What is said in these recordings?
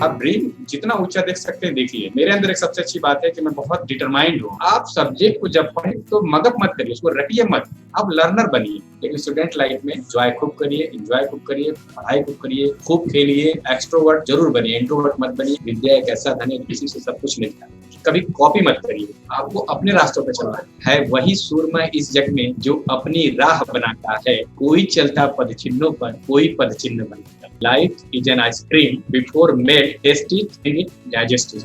आप ड्रीम जितना ऊंचा देख सकते हैं देखिए। मेरे अंदर एक सबसे अच्छी बात है कि मैं बहुत डिटरमाइंड हूँ। आप सब्जेक्ट को जब पढ़े तो मगअप मत करिए, उसको रटिए मत, आप लर्नर बनिए। लेकिन स्टूडेंट लाइफ में एंजॉय खूब करिए, पढ़ाई खूब करिए, खूब खेलिए, एक्सट्रोवर्ट जरूर बनिए, इंट्रोवर्ट मत बनिए। विद्या एक ऐसा धन है, किसी से सब कुछ मिलता है। कभी कॉपी मत करिए, आपको अपने रास्तों पे चलना है। वही सूरमा इस जग में जो अपनी राह बनाता है। कोई चलता पद चिन्हों पर, कोई पद चिन्ह बनता है। Life is an ice cream, before melt taste it, in it digest it.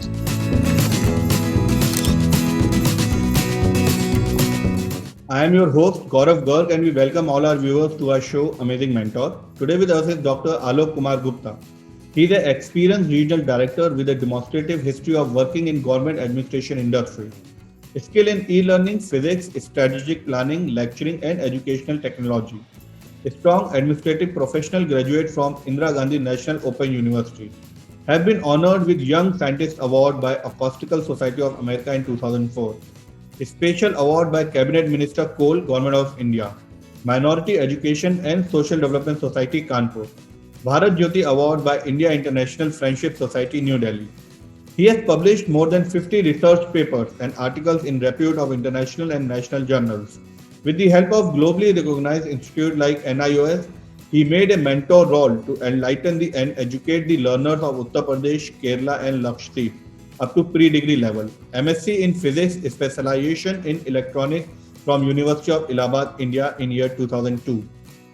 I am your host Gaurav Garg and we welcome all our viewers to our show Amazing Mentor. Today with us is Dr. Alok Kumar Gupta. He is an experienced regional director with a demonstrative history of working in government administration industry. Skill in e-learning, physics, strategic planning, lecturing and educational technology. A strong administrative professional graduate from Indira Gandhi National Open University. Have been honored with Young Scientist Award by Acoustical Society of America in 2004. Special Award by Cabinet Minister Kohl, Government of India. Minority Education and Social Development Society, Kanpur. Bharat Jyoti Award by India International Friendship Society, New Delhi. He has published more than 50 research papers and articles in repute of international and national journals. With the help of globally recognized institutes like NIOS, he made a mentor role to enlighten and educate the learners of Uttar Pradesh, Kerala and Lakshadweep up to pre-degree level. MSc in Physics, specialization in Electronics from University of Allahabad, India in year 2002.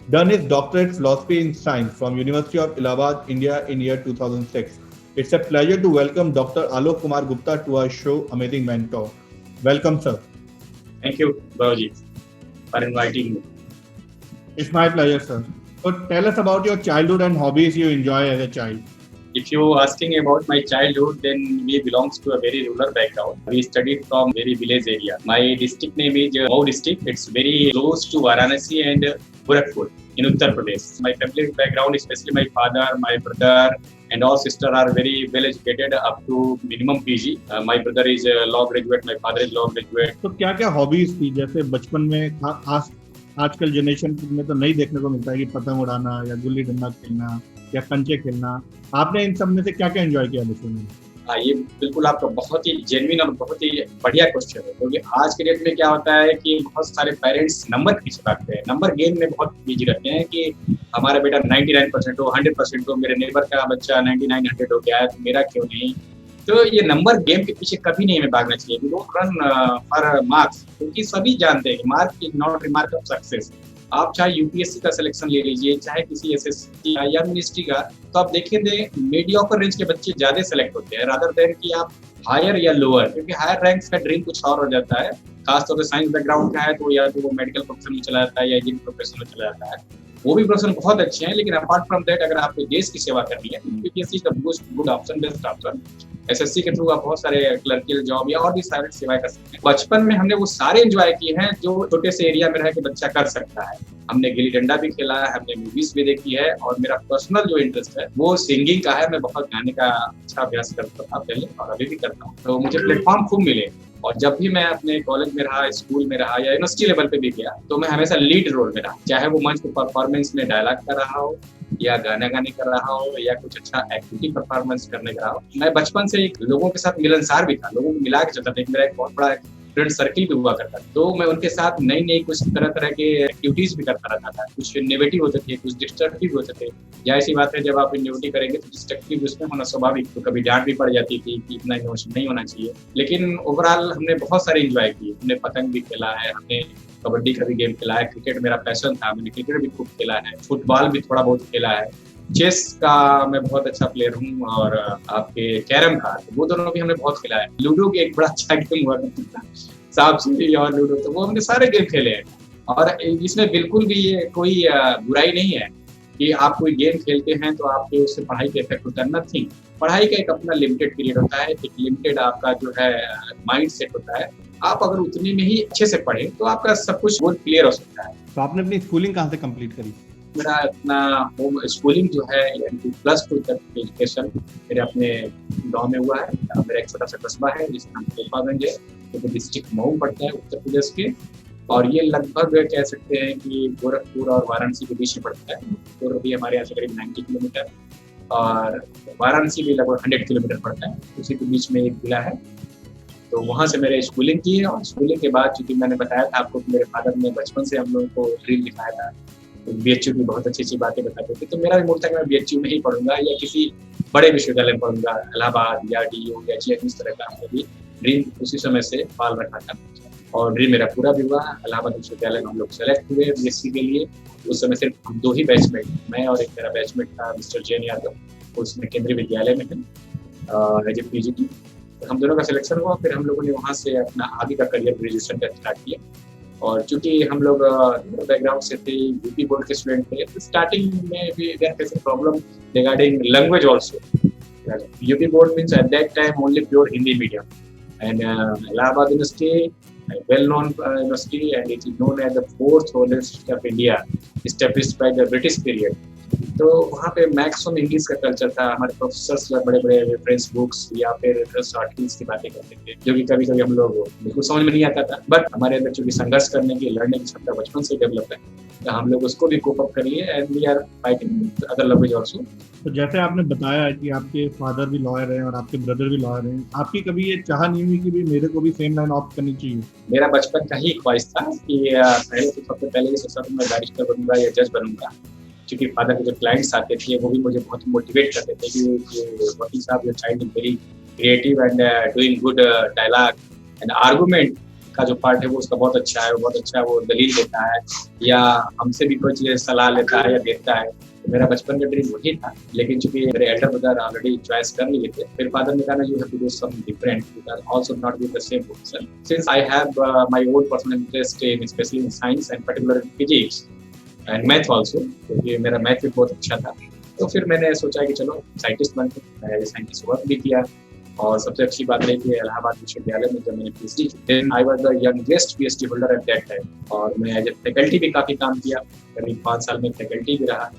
Done his doctorate philosophy in Science from University of Allahabad, India in year 2006. It's a pleasure to welcome Dr. Alok Kumar Gupta to our show Amazing Mentor. Welcome, sir. Thank you, Babuji, for inviting me. It's my pleasure, sir. So tell us about your childhood and hobbies you enjoy as a child. If you asking about my childhood, then we belongs to a very rural background. We studied from very village area. My district name is Mhow district. It's very close to Varanasi and Gorakhpur in Uttar Pradesh. My family background, especially my father, my brother, and all sister are very well educated up to minimum PG. My brother is a law graduate. My father is law graduate. तो क्या-क्या hobbies थी? जैसे बचपन में आजकल generation में तो नहीं देखने को मिलता है कि पतंग उड़ाना या गुल्ली डंडा खेलना या कंचे खेलना। आपने इन सब में से क्या-क्या एंजॉय किया बचपन में? ये बिल्कुल आपका बहुत ही जेन्युइन और बहुत ही बढ़िया क्वेश्चन है, क्योंकि आज के डेट में क्या होता है कि बहुत सारे पेरेंट्स नंबर के पीछे भागते हैं, नंबर गेम में बहुत बिजी रहते हैं कि हमारा बेटा 99% हो, 100% हो, मेरे नेबर का बच्चा 99, 100 हो गया है तो मेरा क्यों नहीं। तो ये नंबर गेम के पीछे कभी नहीं हमें भागना चाहिए। We don't run for marks, क्योंकि सभी जानते हैं कि mark is not remark of success. आप चाहे यूपीएससी का सिलेक्शन ले लीजिए, चाहे किसी एसएससी या मिनिस्ट्री का, तो आप देखेंगे मीडियोकर रेंज के बच्चे ज्यादा सेलेक्ट होते हैं रादर देन कि आप हायर या लोअर, क्योंकि हायर रैंक्स का ड्रीम कुछ और हो जाता है। खासतौर से साइंस बैकग्राउंड का है तो या तो वो मेडिकल प्रोफेशन में चला जाता है या इंजीनियरिंग प्रोफेशन में चला जाता है। वो भी प्रोफेशन बहुत अच्छे हैं, लेकिन अपार्ट फ्रॉम दैट अगर आपको देश की सेवा करनी है तो यूपीएससी का good option, best option. SSC के थ्रू आप बहुत सारे क्लर्कियल जॉब या और भी सारे सेवाएं कर सकते हैं। बचपन में हमने वो सारे एंजॉय किए हैं जो छोटे से एरिया में रह के बच्चा कर सकता है। हमने गिल्ली डंडा भी खेला है, हमने मूवीज भी देखी है, और मेरा पर्सनल जो इंटरेस्ट है वो सिंगिंग का है। मैं बहुत गाने का अच्छा अभ्यास करता था पहले और अभी भी करता हूँ, तो मुझे प्लेटफॉर्म खूब मिले। और जब भी मैं अपने कॉलेज में रहा, स्कूल में रहा या यूनिवर्सिटी लेवल पे भी गया, तो मैं हमेशा लीड रोल में रहा, चाहे वो मंच पे परफॉर्मेंस में डायलॉग कर रहा हो या गाना गाने कर रहा हो या कुछ अच्छा एक्टिविटी परफॉर्मेंस करने का हो। मैं बचपन से एक लोगों के साथ मिलनसार भी था, लोगों को मिला के चलता था। मेरा एक बहुत बड़ा फ्रेंड सर्किल भी हुआ करता था, तो मैं उनके साथ नई कुछ तरह के एक्टिविटीज भी करता रहता था। कुछ इनोवेटिव होते थे, कुछ डिस्ट्रक्टिव होते थे। जाहिर सी बात है, जब आप इनोवेटिव करेंगे तो डिस्ट्रक्टिव उसमें होना स्वाभाविक, तो कभी डांट भी पड़ जाती थी कि इतना इनोवेशन नहीं होना चाहिए। लेकिन ओवरऑल हमने बहुत सारे एंजॉय किए। हमने पतंग भी खेला है, हमने कबड्डी का भी गेम खेला है, क्रिकेट मेरा पैशन था, मैंने क्रिकेट भी खूब खेला है, फुटबॉल भी थोड़ा बहुत खेला है, चेस का मैं बहुत अच्छा प्लेयर हूँ, और आपके कैरम का, तो वो दोनों भी हमने बहुत खेला है। लूडो की एक बड़ा अच्छा गेम हुआ करता था, सांप सीढ़ी और लूडो, तो वो हमने सारे गेम खेले हैं। और इसमें बिल्कुल भी ये कोई बुराई नहीं है कि आप कोई गेम खेलते हैं तो आपके उससे पढ़ाई पे इफेक्ट होता है। नथिंग। पढ़ाई का एक अपना लिमिटेड पीरियड होता है, एक लिमिटेड आपका जो है माइंड सेट होता है। आप अगर उतने में ही अच्छे से पढ़े तो आपका सब कुछ गोल क्लियर हो सकता है। तो आपने अपनी स्कूलिंग कहाँ से कंप्लीट करी? मेरा अपना होम स्कूलिंग जो है +2 तक एजुकेशन मेरे अपने गांव में हुआ है। मेरा एक छोटा सा कस्बा है जिसका नाम कोपागंज है, तो डिस्ट्रिक्ट मऊ पड़ता है उत्तर प्रदेश के, और ये लगभग कह सकते हैं कि गोरखपुर और वाराणसी के बीच में पड़ता है। गोरखपुर भी हमारे यहाँ से करीब 90 किलोमीटर, और वाराणसी भी लगभग 100 किलोमीटर पड़ता है, उसी के बीच में एक जिला है। तो वहाँ से मैंने स्कूलिंग की है और स्कूलिंग के बाद चूँकि मैंने बताया था आपको कि मेरे फादर ने बचपन से हम लोगों को ड्रीम दिखाया था, तो बीएचयू की बहुत अच्छी-अच्छी बातें बताते थे। तो मेरा भी मूड था कि मैं बीएचयू में ही पढ़ूँगा या किसी बड़े विश्वविद्यालय में पढ़ूँगा, इलाहाबाद या डीयू या जीएचयू इस तरह का हमने भी ड्रीम उसी समय से पाल रखा था। और ड्रीम मेरा पूरा भी हुआ। इलाहाबाद विश्वविद्यालय में हम लोग सेलेक्ट हुए बीएससी के लिए। उस समय सिर्फ हम 2 ही बैचमेट, मैं और एक मेरा बैचमेट था मिस्टर जैन यादव, उसमें केंद्रीय विद्यालय में है एज ए पीजीटी। हम दोनों का सिलेक्शन हुआ, फिर हम लोगों ने वहाँ से अपना आगे का करियर ग्रेजुएशन का स्टार्ट किया। और चूँकि हम लोग बैकग्राउंड से थे, यूपी बोर्ड के स्टूडेंट थे, तो स्टार्टिंग में भी there was a problem regarding language also. UP board means at that time only pure Hindi medium, and Allahabad University, a well-known university, and it is known as the fourth oldest of India, established by the British period. तो वहाँ पे maximum English का culture था। हमारे professors बड़े-बड़े reference books या फिर articles की बातें करते थे, जो कि कभी-कभी हम लोग बिल्कुल समझ में नहीं आता था। बट हमारे अंदर चूँकि संघर्ष करने की, लड़ने की क्षमता बचपन से डेवलप है, तो हम लोग उसको भी कोप अप करिए and we are fighting other language also. तो जैसे आपने बताया कि आपके फादर भी लॉयर हैं और आपके ब्रदर भी लॉयर हैं, आपकी कभी ये चाह नहीं हुई कि भी मेरे को भी सेम लाइन ऑप्ट करनी चाहिए? मेरा बचपन का ही ख्वाहिश था कि पहले तो सबसे पहले ये सोचा था मैं बैरिस्टर बनूंगा या जज बनूंगा, क्योंकि फादर के जो क्लाइंट्स आते थे वो भी मुझे बहुत मोटिवेट करते थे कि वकील साहब your child is very creative and doing good dialogue and argument का जो पार्ट है वो उसका बहुत अच्छा है, बहुत अच्छा वो दलील देता है या हमसे भी कोई चीज़ सलाह लेता है या देता है। तो मेरा बचपन का ड्रीम वही था, लेकिन चूंकि मेरे एल्डर ब्रदर ऑलरेडी चॉइस कर लिए थे, फिर फादर ने कहा you have to do some different because also not with the same profession since I have my own personal interest in specially in science and particular in physics and math also, क्योंकि मेरा math भी बहुत अच्छा था। तो फिर मैंने सोचा कि चलो साइंटिस्ट बनते हैं। मैं साइंटिस्ट वर्क भी किया और सबसे अच्छी बात है कि इलाहाबाद विश्वविद्यालय में जब मैंने पीएचडी की, then I was the youngest PhD holder at that time, और मैं एज ए फैकल्टी भी काफ़ी काम किया, करीब 5 साल में फैकल्टी भी रहा।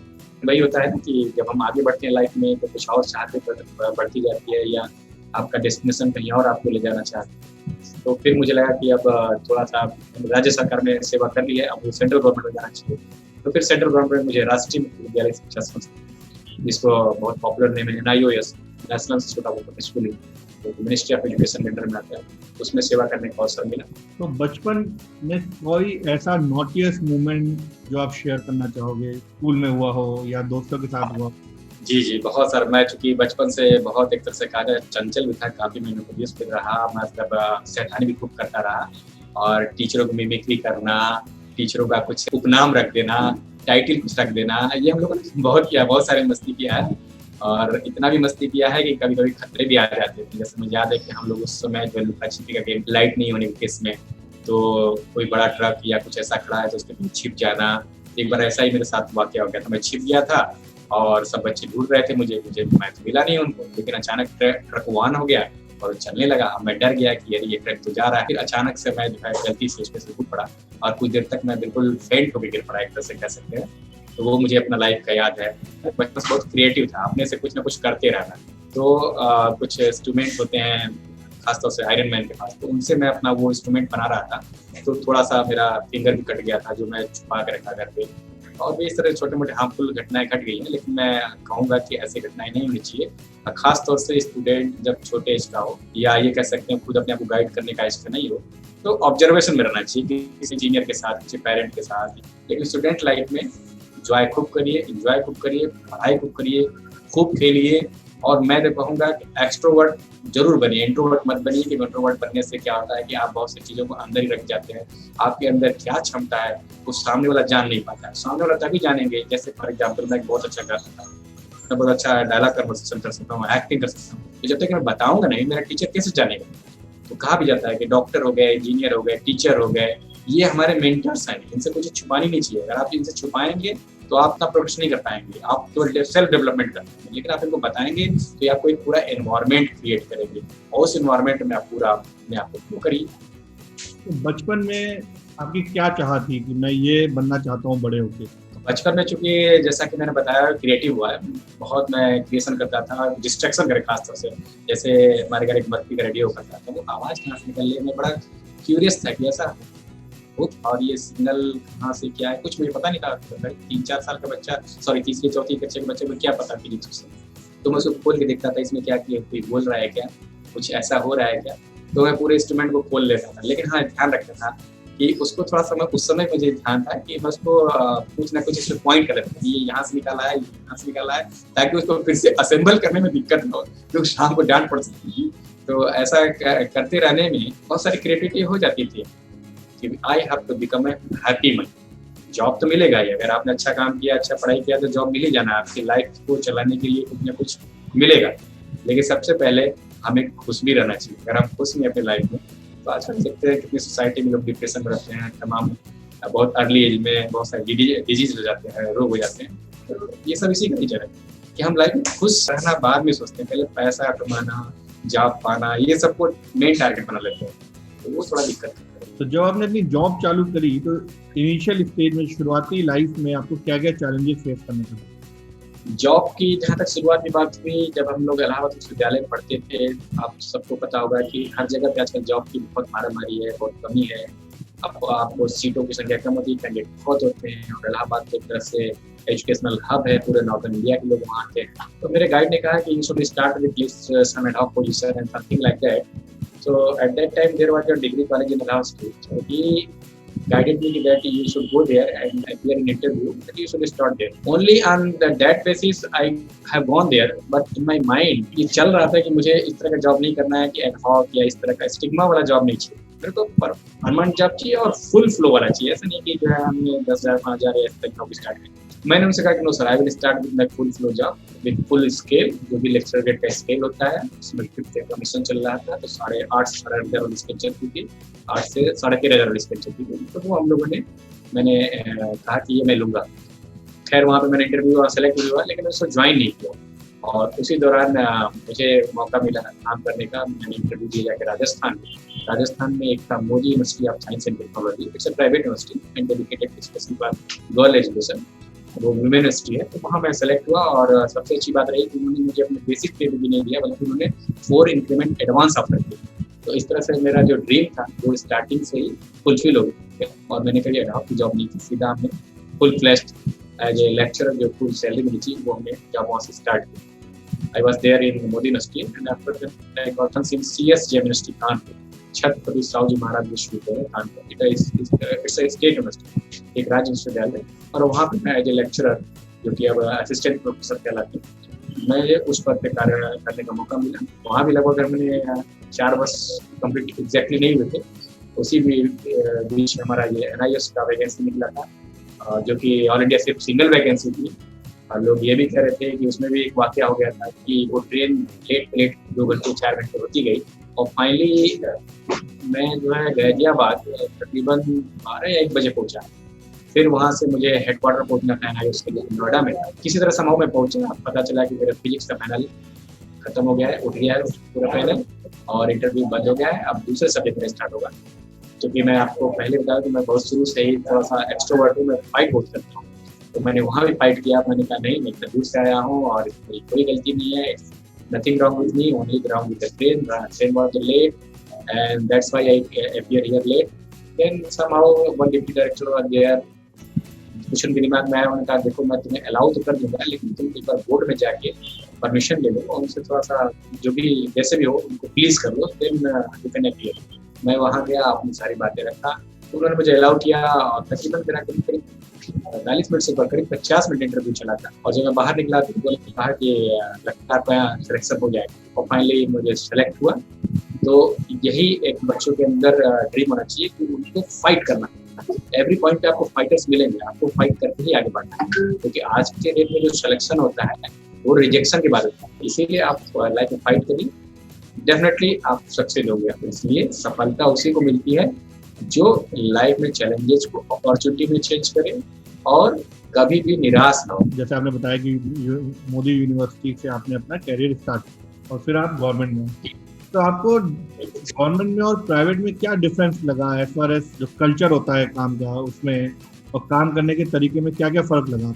वही होता है ना कि जब हम आगे बढ़ते हैं लाइफ में तो कुछ और चाहते बढ़ती जाती है या आपका डेस्टिनेशन कहीं और आपको ले जाना चाहते हैं। तो फिर मुझे लगा कि अब थोड़ा सा राज्य सरकार में सेवा कर ली है, अब सेंट्रल गवर्नमेंट में जाना चाहिए। तो फिर सेंट्रल गवर्नमेंट मुझे राष्ट्रीय विद्यालय शिक्षा संस्थान, जिसको बहुत पॉपुलर नेम है NIOS, national institute of schooling, तो मिनिस्ट्री ऑफ एजुकेशन के अंडर में आता है, उसमें सेवा करने का अवसर मिला। तो बचपन में कोई ऐसा नॉटियस मोमेंट जो आप शेयर करना चाहोगे, स्कूल में हुआ हो या दोस्तों के साथ हुआ? जी, बहुत सारा। मैं चूँकि बचपन से बहुत एक तरह से कहा जाए चंचल भी था, काफ़ी मैं नोटोरियस भी रहा, मतलब शैतानी भी खूब करता रहा और टीचरों को मिमिक्री करना, टीचरों का कुछ उपनाम रख देना, टाइटल कुछ रख देना, ये हम लोगों ने बहुत किया, बहुत सारी मस्ती किया है। और इतना भी मस्ती किया है कि कभी-कभी खतरे भी आ जाते थे। जैसे मुझे याद है कि हम लोग उस समय जो लुका-छिपी का गेम, लाइट नहीं होने के केस में, तो कोई बड़ा ट्रक या कुछ ऐसा खड़ा है तो उसके पीछे छिप जाना। एक बार ऐसा ही मेरे साथ वाक़या हो गया था, मैं छिप गया था और सब बच्चे ढूँढ रहे थे मुझे, मैं तो मिला नहीं उनको, लेकिन अचानक ट्रक वाहन हो गया और चलने लगा। अब मैं डर गया कि यार ये ट्रक तो जा रहा है। फिर अचानक से मैं जो है गलती से उसमें से कूद पड़ा और कुछ देर तक मैं बिल्कुल फेंट होकर गिर पड़ा, एक तरह से कह सकते हैं। तो वो मुझे अपना लाइफ का याद है। बचपन से बहुत क्रिएटिव था, अपने से कुछ ना कुछ करते रहना। तो कुछ इंस्ट्रूमेंट होते हैं, खासतौर से आयरन मैन के पास, तो उनसे मैं अपना वो इंस्ट्रूमेंट बना रहा था। तो थोड़ा सा मेरा फिंगर भी कट गया था, जो मैं छुपा के रखा घर पे। और भी इस तरह छोटे-मोटे हार्मफुल घटनाएँ घट गई हैं, लेकिन मैं कहूँगा कि ऐसी घटनाएँ नहीं होनी चाहिए। खास तौर से स्टूडेंट जब छोटे एज का हो या ये कह सकते हैं खुद अपने आप को गाइड करने का एज का नहीं हो, तो ऑब्जर्वेशन में रहना चाहिए किसी इंजीनियर के साथ, किसी पेरेंट के साथ। लेकिन स्टूडेंट लाइफ में एंजॉय खूब करिए, पढ़ाई खूब करिए, खूब खेलिए। और मैं तो कहूँगा कि एक्सट्रोवर्ट जरूर बनिए, इंट्रोवर्ट मत बनिए, कि इंट्रोवर्ट बनने से क्या होता है कि आप बहुत सी चीज़ों को अंदर ही रख जाते हैं। आपके अंदर क्या क्षमता है वो सामने वाला जान नहीं पाता है। सामने वाला तभी जानेंगे, जैसे फॉर एग्जाम्पल मैं बहुत अच्छा गा सकता हूँ, मैं बहुत अच्छा डायलॉग कन्वर्सेशन कर सकता हूँ, एक्टिंग कर सकता हूँ, तो जब तक मैं बताऊँगा नहीं मेरा टीचर कैसे जानेगा। तो कहा भी जाता है कि डॉक्टर हो गए, इंजीनियर हो गए, टीचर हो गए, ये हमारे मेंटर्स हैं, इनसे कुछ छुपानी नहीं चाहिए। अगर आप इनसे छुपाएंगे तो आप अपना प्रोग्रेस नहीं कर पाएंगे, आप केवल सेल्फ डेवलपमेंट कर पाएंगे। लेकिन आप इनको बताएंगे तो ये आपको एक पूरा एनवायरनमेंट क्रिएट करेंगे और उस एनवायरनमेंट में आप पूरा अपने आप को करिए। तो बचपन में आपकी क्या चाह थी कि मैं ये बनना चाहता हूँ बड़े होके? बचपन में चूंकि जैसा कि मैंने बताया क्रिएटिव हुआ है, बहुत मैं क्रिएशन करता था, डिस्ट्रैक्शन करे खासतौर से। जैसे हमारे घर एक बत्ती का रेडियो करता था, वो आवाज़ कहाँ से निकल रही है, मैं बड़ा क्यूरियस था कि ऐसा हो, और ये सिग्नल कहाँ से क्या है कुछ मुझे पता नहीं था। 3-4 साल का बच्चा, सॉरी तीसरी चौथी कक्षा के बच्चे को क्या पता फिजिक्स से। तो मैं उसको खोल के देखता था इसमें क्या कोई बोल रहा है क्या, कुछ ऐसा हो रहा है क्या, तो मैं पूरे इंस्ट्रूमेंट को खोल लेता था। लेकिन हाँ, ध्यान रखता था कि उसको थोड़ा-सा मैं उस समय मुझे ध्यान था कि मैं उसको कुछ ना कुछ इसमें पॉइंट कर देता था, ये यहाँ से निकाला है, ये यहाँ से निकाला है, ताकि उसको फिर से असेंबल करने में दिक्कत ना हो, क्योंकि शाम को डाँट पड़ सकती थी। तो ऐसा करते रहने में बहुत सारी क्रिएटिविटी हो जाती थी कि I have to become a happy man. Job तो मिलेगा ही, अगर आपने अच्छा काम किया, अच्छा पढ़ाई किया तो जॉब मिल ही जाना है, आपकी लाइफ को चलाने के लिए कुछ ना कुछ मिलेगा। लेकिन सबसे पहले हमें खुश भी रहना चाहिए। अगर हम खुश नहीं अपनी लाइफ में, तो आजकल देखते हैं कितनी सोसाइटी में लोग डिप्रेशन में रहते हैं, तमाम बहुत अर्ली एज में बहुत सारे डिजीज हो जाते हैं, रोग हो जाते हैं। तो ये सब इसी का नेचर है कि हम लाइफ में खुश रहना बाद में सोचते हैं, पहले पैसा कमाना, जॉब पाना, ये सबको मेन टारगेट बना लेते हैं, तो वो थोड़ा दिक्कत है। तो जब आपने अपनी जॉब चालू करी तो इनिशियल स्टेज में, शुरुआती लाइफ में आपको क्या क्या चैलेंजेस फेस करने पड़े? जॉब की जहाँ तक शुरुआत की बात हुई, जब हम लोग इलाहाबाद विश्वविद्यालय में पढ़ते थे, आप सबको पता होगा कि हर जगह पे आजकल जॉब की बहुत मारामारी है, बहुत कमी है। आपको सीटों की संख्या कम होती है, कैंडिडेट बहुत होते हैं, और इलाहाबाद एक तरह से एजुकेशनल हब है, पूरे नॉर्थन इंडिया के लोग वहाँ आते हैं। तो मेरे गाइड ने कहा कि you should start with least some ad hoc position and something like that. So at that time there was a degree college in Lahore State. So he guided me that you should go there and appear in interview, that you should start there. Only on that basis I have gone there, but in my mind ये चल रहा था कि मुझे इस तरह का job नहीं करना है कि ad hoc या इस तरह का स्टिग्मा वाला जॉब नहीं चाहिए। मेरे को परमानेंट जॉब चाहिए और फुल फ्लो वाला चाहिए। ऐसा नहीं कि जो है हमने 10,000 5,000 ऐसे तक जॉब स्टार्ट की। मैंने उनसे कहा कि no sir, I will start with my full flow job with full scale, जो भी लेक्चर ग्रेड का स्केल होता है, उसमें 5th कमीशन चल रहा था, तो 8,500 साढ़े 8,500 वाली स्केल चलती थी, 8 से 13,500 वाली स्केल चलती थी। तो वो हम लोगों ने मैंने कहा कि ये मैं लूँगा। खैर वहाँ पे मैंने इंटरव्यू सेलेक्ट हुआ, लेकिन उसको ज्वाइन नहीं किया। और उसी दौरान मुझे मौका मिला काम करने का। मैंने इंटरव्यू दिया जाकर राजस्थान में एक था Modi university of science and technology, it's a private university and dedicated specially for girl education, वो वुमेन यूनिवर्सिटी है। तो वहाँ मैं सेलेक्ट हुआ, और सबसे अच्छी बात रही कि उन्होंने मुझे अपने बेसिक पे भी नहीं दिया, बल्कि उन्होंने 4 इंक्रीमेंट एडवांस ऑफर किया। तो इस तरह से मेरा जो ड्रीम था वो स्टार्टिंग से ही फुलफिल हो गया, और मैंने कभी एड हॉक की जॉब नहीं की, सीधा हमने full fledged as a lecturer जो फुल सैलरी मिली थी वो हमने जॉब वहाँ से स्टार्ट की। I was there in Modi University, and after that I got in CSJ University Kanpur, Chhatrapati Sahu जी महाराज विश्वविद्यालय Kanpur. It's a state university, एक राज्य विश्वविद्यालय, और वहाँ पे मैं एज ए लेक्चरर, जो कि अब असिस्टेंट प्रोफेसर कहलाते हैं, मैं उस पद पे कार्य करने का मौका मिला। वहाँ भी लगभग हमने 4 वर्ष कंप्लीट एग्जैक्टली नहीं हुए थे। उसी बीच हमारा ये NIS का वैकेंसी निकला था, जो कि ऑल इंडिया सिर्फ सिंगल वैकेंसी थी। और लोग ये भी कह रहे थे कि उसमें भी एक वाकया हो गया था कि वो ट्रेन लेट 2 घंटे 4 घंटे होती गई, और फाइनली मैं जो है गाजियाबाद तकरीबन 12 या 1 बजे पहुंचा। फिर वहाँ से मुझे हेडक्वार्टर पहुंचना था उसके लिए नोएडा में। किसी तरह समाव में पहुंचा, पता चला कि मेरा फिजिक्स का फाइनल खत्म हो गया है, उठ गया है पूरा फाइनल, और इंटरव्यू बंद हो गया है। अब दूसरे सब्जेक्ट में स्टार्ट होगा। क्योंकि मैं आपको पहले बताया कि मैं बहुत शुरू से ही थोड़ा सा एक्सट्रोवर्ट हूँ, मैं फाइट बहुत करता हूँ। तो मैंने वहाँ भी फाइट किया। मैंने कहा नहीं, मैं इतना दूर से आया हूँ और इसमें कोई गलती नहीं है, nothing wrong with me, only wrong with the train was late and that's why I appear here late. Then somehow one deputy director was there, कुछ उनके दिमाग में आया। उन्होंने कहा देखो मैं तुम्हें अलाउ तो कर दूंगा, लेकिन तुम एक बार बोर्ड में जाके परमिशन ले लो और उनसे थोड़ा सा जो भी जैसे भी हो उनको प्लीज कर लो, देन यू कैन अपीयर। मैं वहाँ गया, अपनी सारी बातें रखा, तो उन्होंने मुझे अलाउ किया, और तकरीबन मेरा करीब 45 मिनट से करीब 50 मिनट इंटरव्यू चला था। और जब मैं बाहर निकला तो उन्होंने कहा कि लगता है आपका सिलेक्शन हो जाएगा, और फाइनली मुझे सेलेक्ट हुआ। तो यही एक बच्चों के अंदर ड्रीम होना चाहिए कि उनको फाइट करना। एवरी पॉइंट पे आपको फाइटर्स मिलेंगे, आपको फाइट करके ही आगे बढ़ना है, क्योंकि आज के डेट में जो सिलेक्शन होता है वो रिजेक्शन के बाद होता है। इसीलिए आप लाइफ में फाइट करिए, डेफिनेटली आप सक्सेस होंगे। इसलिए सफलता उसी को मिलती है जो लाइफ में चैलेंजेस को अपॉर्चुनिटी में चेंज करे और कभी भी निराश ना हो। जैसे आपने बताया कि मोदी यूनिवर्सिटी से आपने अपना कैरियर स्टार्ट किया और फिर आप गवर्नमेंट में, तो आपको गवर्नमेंट में और प्राइवेट में क्या डिफरेंस लगा एज फार एज जो कल्चर होता है काम का उसमें, और काम करने के तरीके में क्या क्या फर्क लगा?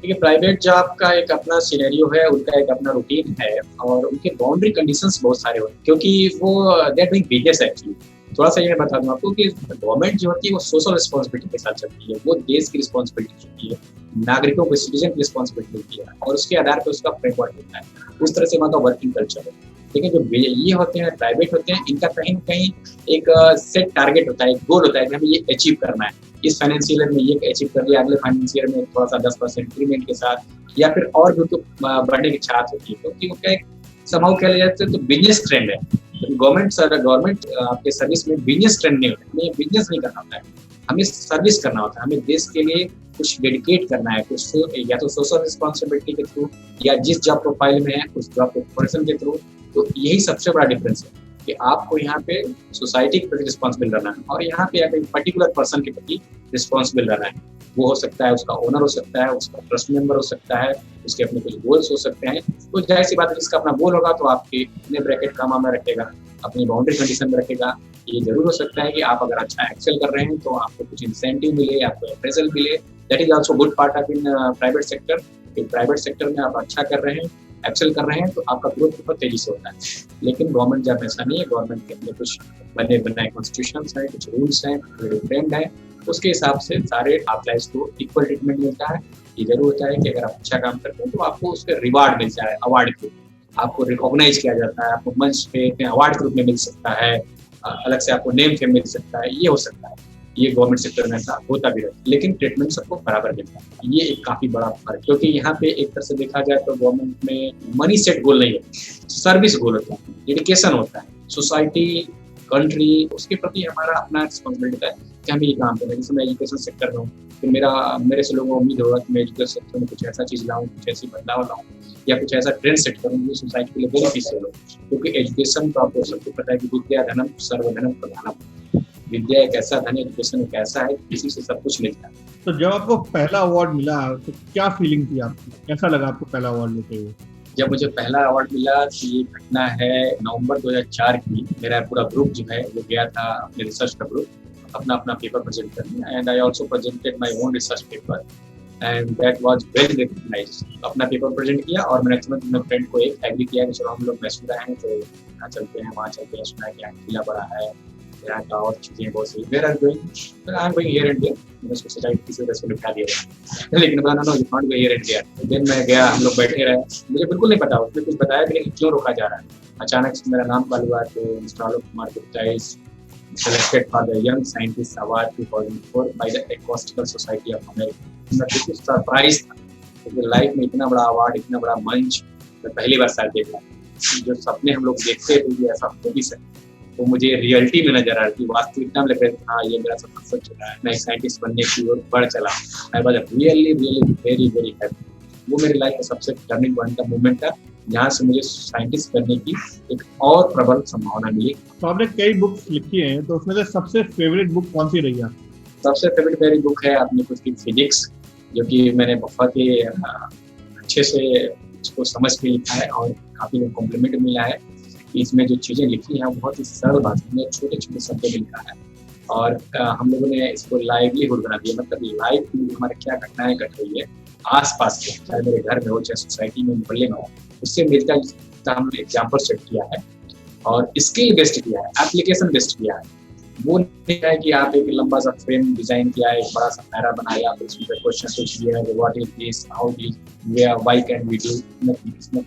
देखिए, प्राइवेट जॉब का एक अपना सिनेरियो है, उनका एक अपना रूटीन है, और उनके बाउंड्री कंडीशंस बहुत सारे होते हैं, क्योंकि वो they are doing business actually. थोड़ा सा ये बता दूं आपको कि गवर्नमेंट जो होती है वो सोशल रिस्पॉन्सिबिलिटी के साथ चलती है, वो देश की रिस्पॉन्सिबिलिटी होती है, नागरिकों को सिटीजन की रिस्पॉन्सिबिलिटी होती है और उसके आधार पर उसका फ्रेमवर्क होता है, उस तरह से वहाँ का वर्किंग कल्चर है। लेकिन जो ये होते हैं प्राइवेट होते हैं, इनका कहीं ना कहीं एक सेट टारगेट होता है, एक गोल होता है कि हमें ये अचीव करना है, इस फाइनेंशियल ईयर में ये अचीव कर लिया, अगले फाइनेंशियल ईयर में थोड़ा सा 10% इंक्रीमेंट के साथ या फिर और भी उनको बढ़ने की चाहत होती है, क्योंकि उनका एक समाउ कह लिया जाए तो बिजनेस ट्रेंड है। गवर्नमेंट आपके सर्विस में बिजनेस ट्रेंड नहीं होता है, हमें बिजनेस नहीं करना होता है, हमें सर्विस करना होता है, हमें देश के लिए कुछ डेडिकेट करना है, कुछ या तो सोशल रिस्पॉन्सिबिलिटी के थ्रू या जिस जॉब प्रोफाइल में है उस जॉब प्रोफेशन के थ्रू। तो यही सबसे बड़ा डिफरेंस है कि आपको यहाँ पे सोसाइटी के प्रति रिस्पॉन्सिबल रहना है और यहाँ पे एक पर्टिकुलर पर्सन के प्रति रिस्पॉन्सिबल रहना है। वो हो सकता है उसका ओनर हो सकता है, उसका ट्रस्ट मेंबर हो सकता है, उसके अपने कुछ गोल्स हो सकते हैं। तो जाहिर सी बात है जिसका अपना गोल होगा तो आपके अपने ब्रैकेट का मामला रखेगा, अपनी बाउंड्री कंडीशन में रखेगा। ये जरूर हो सकता है कि आप अगर अच्छा एक्सेल कर रहे हैं तो आपको कुछ इंसेंटिव मिले, आपको अप्रेजल मिले। That is also good part of in private sector. Private sector में आप अच्छा कर रहे हैं, एक्सेल कर रहे हैं तो आपका ग्रोथ बहुत तेजी से होता है। लेकिन गवर्नमेंट जब ऐसा नहीं है, गवर्नमेंट के अंदर कुछ बने बनाए कॉन्स्टिट्यूशन है, कुछ रूल्स हैं, फ्रेम्ड है, उसके हिसाब से सारे एम्प्लॉइज को इक्वल ट्रीटमेंट मिलता है। ये जरूर होता है कि अगर आप अच्छा काम करते हैं तो आपको उसके रिवार्ड मिल जाए, अवार्ड के आपको रिकॉग्नाइज किया जाता है, आपको मंच पे अवार्ड के रूप में मिल सकता है, अलग से आपको नेम फेम मिल सकता है, ये हो सकता है। ये गवर्नमेंट सेक्टर में ऐसा होता भी रहता है, लेकिन ट्रीटमेंट सबको बराबर मिलता है। ये एक काफी बड़ा फर्क, क्योंकि यहाँ पे एक तरह से देखा जाए तो गवर्नमेंट में मनी सेट गोल नहीं है, सर्विस गोल होता है, डेडिकेशन होता है, सोसाइटी कंट्री उसके प्रति हमारा अपना रिस्पॉन्सिबिलिटी है कि हमें ये काम करना है। जैसे मैं एजुकेशन सेक्टर में हूँ तो मेरे से लोगों को उम्मीद होगा कि मैं एजुकेशन सेक्टर में कुछ ऐसा चीज लाऊं, कुछ ऐसी बदलाव लाऊं या कुछ ऐसा ट्रेंड सेट करूँ जो सोसाइटी के लिए बेनिफिशियल हो। क्योंकि एजुकेशन तो आपको सबको पता है कि विद्या धनम सर्वधनम प्रधानम, विद्या एक ऐसा धन, एजुकेशन एक ऐसा है किसी से सब कुछ मिलता है। तो जब आपको पहला अवार्ड मिला तो क्या फीलिंग थी आपकी, कैसा लगा आपको पहला अवार्ड लेते हुए? जब मुझे पहला अवार्ड मिला तो ये घटना है नवंबर 2004 की। मेरा पूरा ग्रुप जो है वो गया था अपने रिसर्च का ग्रुप अपना अपना पेपर प्रेजेंट करने, and I also presented my own research paper and that was very recognized. अपना पेपर प्रेजेंट किया और मैंने अपने फ्रेंड को एक एग्री किया कि चलो हम लोग मैसूर आए हैं तो यहाँ चलते हैं, वहाँ चलते हैं, सुना है कि यहाँ किला बड़ा है, यहाँ का और चीजें बहुत सी where are going I am going here and there. मैंने उसको सोचा किसी तरह से लिखा दिया लेकिन बोला no you can't go here and there. देन मैं गया, हम लोग बैठे रहे, मुझे बिल्कुल नहीं पता, उसने कुछ बताया कि क्यों रोका जा रहा है। अचानक से मेरा नाम कॉल हुआ कि mister Alok Kumar Gupta is selected for the Young Scientist Award 2004 by the Acoustical Society of America। मैं बिल्कुल सरप्राइज था क्योंकि लाइफ में इतना बड़ा अवार्ड, इतना बड़ा मंच मैं पहली बार शायद देखा। जो सपने हम लोग देखते थे कि ऐसा हो भी सकता, वो मुझे रियलिटी में नजर आ रही थी, वास्तविकता में लग रहा था हाँ ये मेरा सपना सच हो रहा है, मैं साइंटिस्ट बनने की ओर बढ़ चला। I was really really very very happy. वो मेरी लाइफ का सबसे टर्निंग पॉइंट का मोमेंट था जहाँ से मुझे साइंटिस्ट बनने की एक और प्रबल संभावना मिली। तो आपने कई बुक्स लिखी हैं, तो उसमें से सबसे फेवरेट बुक कौन सी रही है? सबसे फेवरेट मेरी बुक है अपनी खुद की फिजिक्स, जो कि मैंने बहुत ही अच्छे से उसको समझ के लिखा है और काफी लोग कॉम्प्लीमेंट मिला है कि इसमें जो चीजें लिखी हैं बहुत ही सरल भाषा में छोटे छोटे शब्दों में लिखा है और हम लोगों ने इसको लाइवलीहुड बना दिया। मतलब लाइफ में हमारे क्या घटनाएं घट रही है आस पास के, चाहे मेरे घर में हो चाहे सोसाइटी में मोहल्ले में हो, उससे मिलता जुलता हमने एग्जाम्पल सेट किया है और स्किल बेस्ड किया है, एप्लीकेशन बेस्ड किया है। वो नहीं है कि आप एक लंबा सा फ्रेम डिजाइन किया, एक बड़ा सा पैरा बनाया, फिर उसमें क्वेश्चन पूछ लिया what is this, how this, where, why can we do. इसमें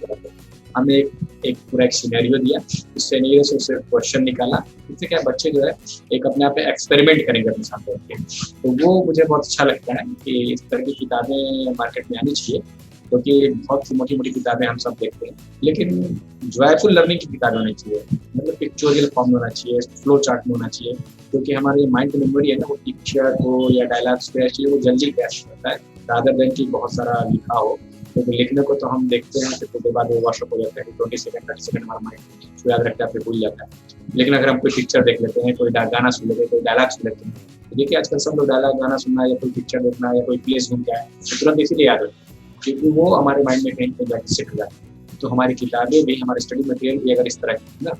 हमें एक पूरा एक सिनेरियो दिया, उस सिनेरियो से उससे क्वेश्चन निकाला, इससे क्या बच्चे जो है एक अपने आप एक्सपेरिमेंट करेंगे अपने साथ बैठ के। तो वो मुझे बहुत अच्छा लगता है कि इस तरह की किताबें मार्केट में आनी चाहिए, क्योंकि बहुत सी मोटी मोटी किताबें हम सब देखते हैं, लेकिन जॉयफुल लर्निंग की किताबें होनी चाहिए, मतलब पिक्चोरियल फॉर्म में होना चाहिए, फ्लो चार्ट में होना चाहिए, क्योंकि हमारी माइंड की मेमोरी है ना वो पिक्चर हो या डायलॉग्स क्रैश चाहिए, वो जल्दी क्रैश होता है रादर देन की बहुत सारा लिखा हो। क्योंकि लिखने को तो हम देखते हैं फिर उसके बाद वो वॉशअप हो जाता है, 20 सेकंड 30 सेकंड हमारा माइंड उसको याद रखता है फिर भूल जाता है। लेकिन अगर हम कोई पिक्चर देख लेते हैं, कोई गाना सुन लेते हैं, कोई डायलॉग सुन लेते हैं, तो देखिए आजकल सब लोग डायलॉग गाना सुनना या कोई पिक्चर देखना या कोई प्लेस घूम के आए तो तुरंत इसीलिए याद होता है, क्योंकि वो हमारे माइंड में कहीं कहीं जाकर सेट हो जाता है। तो हमारी किताबें भी, हमारे स्टडी मटेरियल भी अगर इस तरह की ना,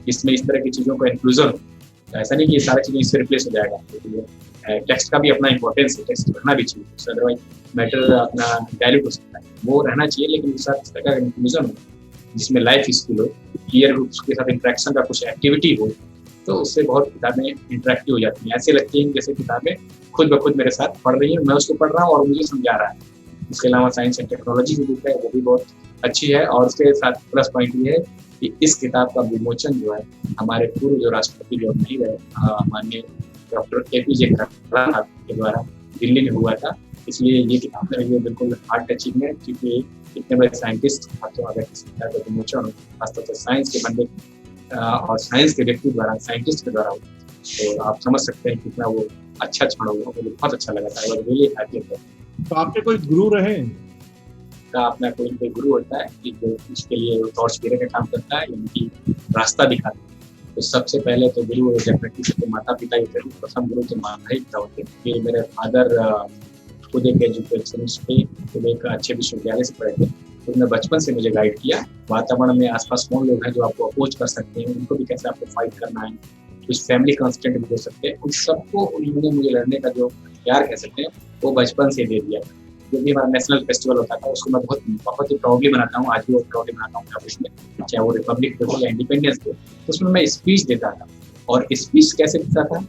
इसमें इस तरह की चीज़ों का इंक्लूजन हो, तो ऐसा नहीं कि ये सारी चीज़ें इससे रिप्लेस हो जाएगा। तो टेक्स्ट का भी अपना इंपॉर्टेंस है, टेक्स्ट रहना भी चाहिए, अदरवाइज मैटर अपना डायल्यूट हो सकता है, वो रहना चाहिए। लेकिन इस तरह का इंक्लूजन हो जिसमें लाइफ स्किल हो, पीयर ग्रुप्स के साथ इंटरेक्शन का कुछ एक्टिविटी हो, तो उससे बहुत किताबें इंटरेक्टिव हो जाती हैं, ऐसे लगती हैं जैसे किताबें खुद ब खुद मेरे साथ पढ़ रही हैं, मैं उसको पढ़ रहा हूँ और मुझे समझा रहा है। इसके अलावा साइंस एंड टेक्नोलॉजी की बुक है, वो भी बहुत अच्छी है। और उसके साथ प्लस पॉइंट ये है कि इस किताब का विमोचन जो है हमारे पूर्व जो राष्ट्रपति जो नहीं रहे, माननीय डॉक्टर APJ कलाम के द्वारा दिल्ली में हुआ था। इसलिए ये किताब मेरे लिए बिल्कुल हार्ट टचिंग है, क्योंकि इतने बड़े साइंटिस्ट हाथों अगर किसी किताब का विमोचन हो, खासतौर से साइंस के बंदे और साइंस के व्यक्ति द्वारा, साइंटिस्ट के द्वारा हो, तो आप समझ सकते हैं कितना वो अच्छा क्षण होगा। मुझे बहुत अच्छा लगा था, और रियली हैप्पी था। तो आपके कोई गुरु रहे? का अपना कोई गुरु होता है कि जो उसके लिए टॉर्च गिरे का काम करता है, यानी कि रास्ता दिखाता है। तो सबसे पहले तो गुरु डेफिनेटली सबके माता पिता ही थे, प्रथम गुरु तो माता ही पिता होते हैं। कि मेरे फादर खुद एक एजुकेशन पे, खुद एक अच्छे विश्वविद्यालय से पढ़े थे, तो उन्होंने बचपन से मुझे गाइड किया। वातावरण में आसपास कौन लोग हैं जो आपको अपोज कर सकते हैं, उनको भी कैसे आपको फाइट करना है, कुछ फैमिली कंस्टेंट भी हो सकते हैं, उन सबको उन्होंने मुझे लड़ने का जो प्यार कह सकते हैं वो बचपन से दे दिया। जो भी हमारा नेशनल फेस्टिवल होता था उसको मैं बहुत ही प्राउडली मनाता हूँ, आज भी बहुत प्राउडली मनाता हूँ ऑफिस में, चाहे वो रिपब्लिक डे हो या इंडिपेंडेंस डे। तो उसमें मैं स्पीच देता था, और स्पीच कैसे देता था,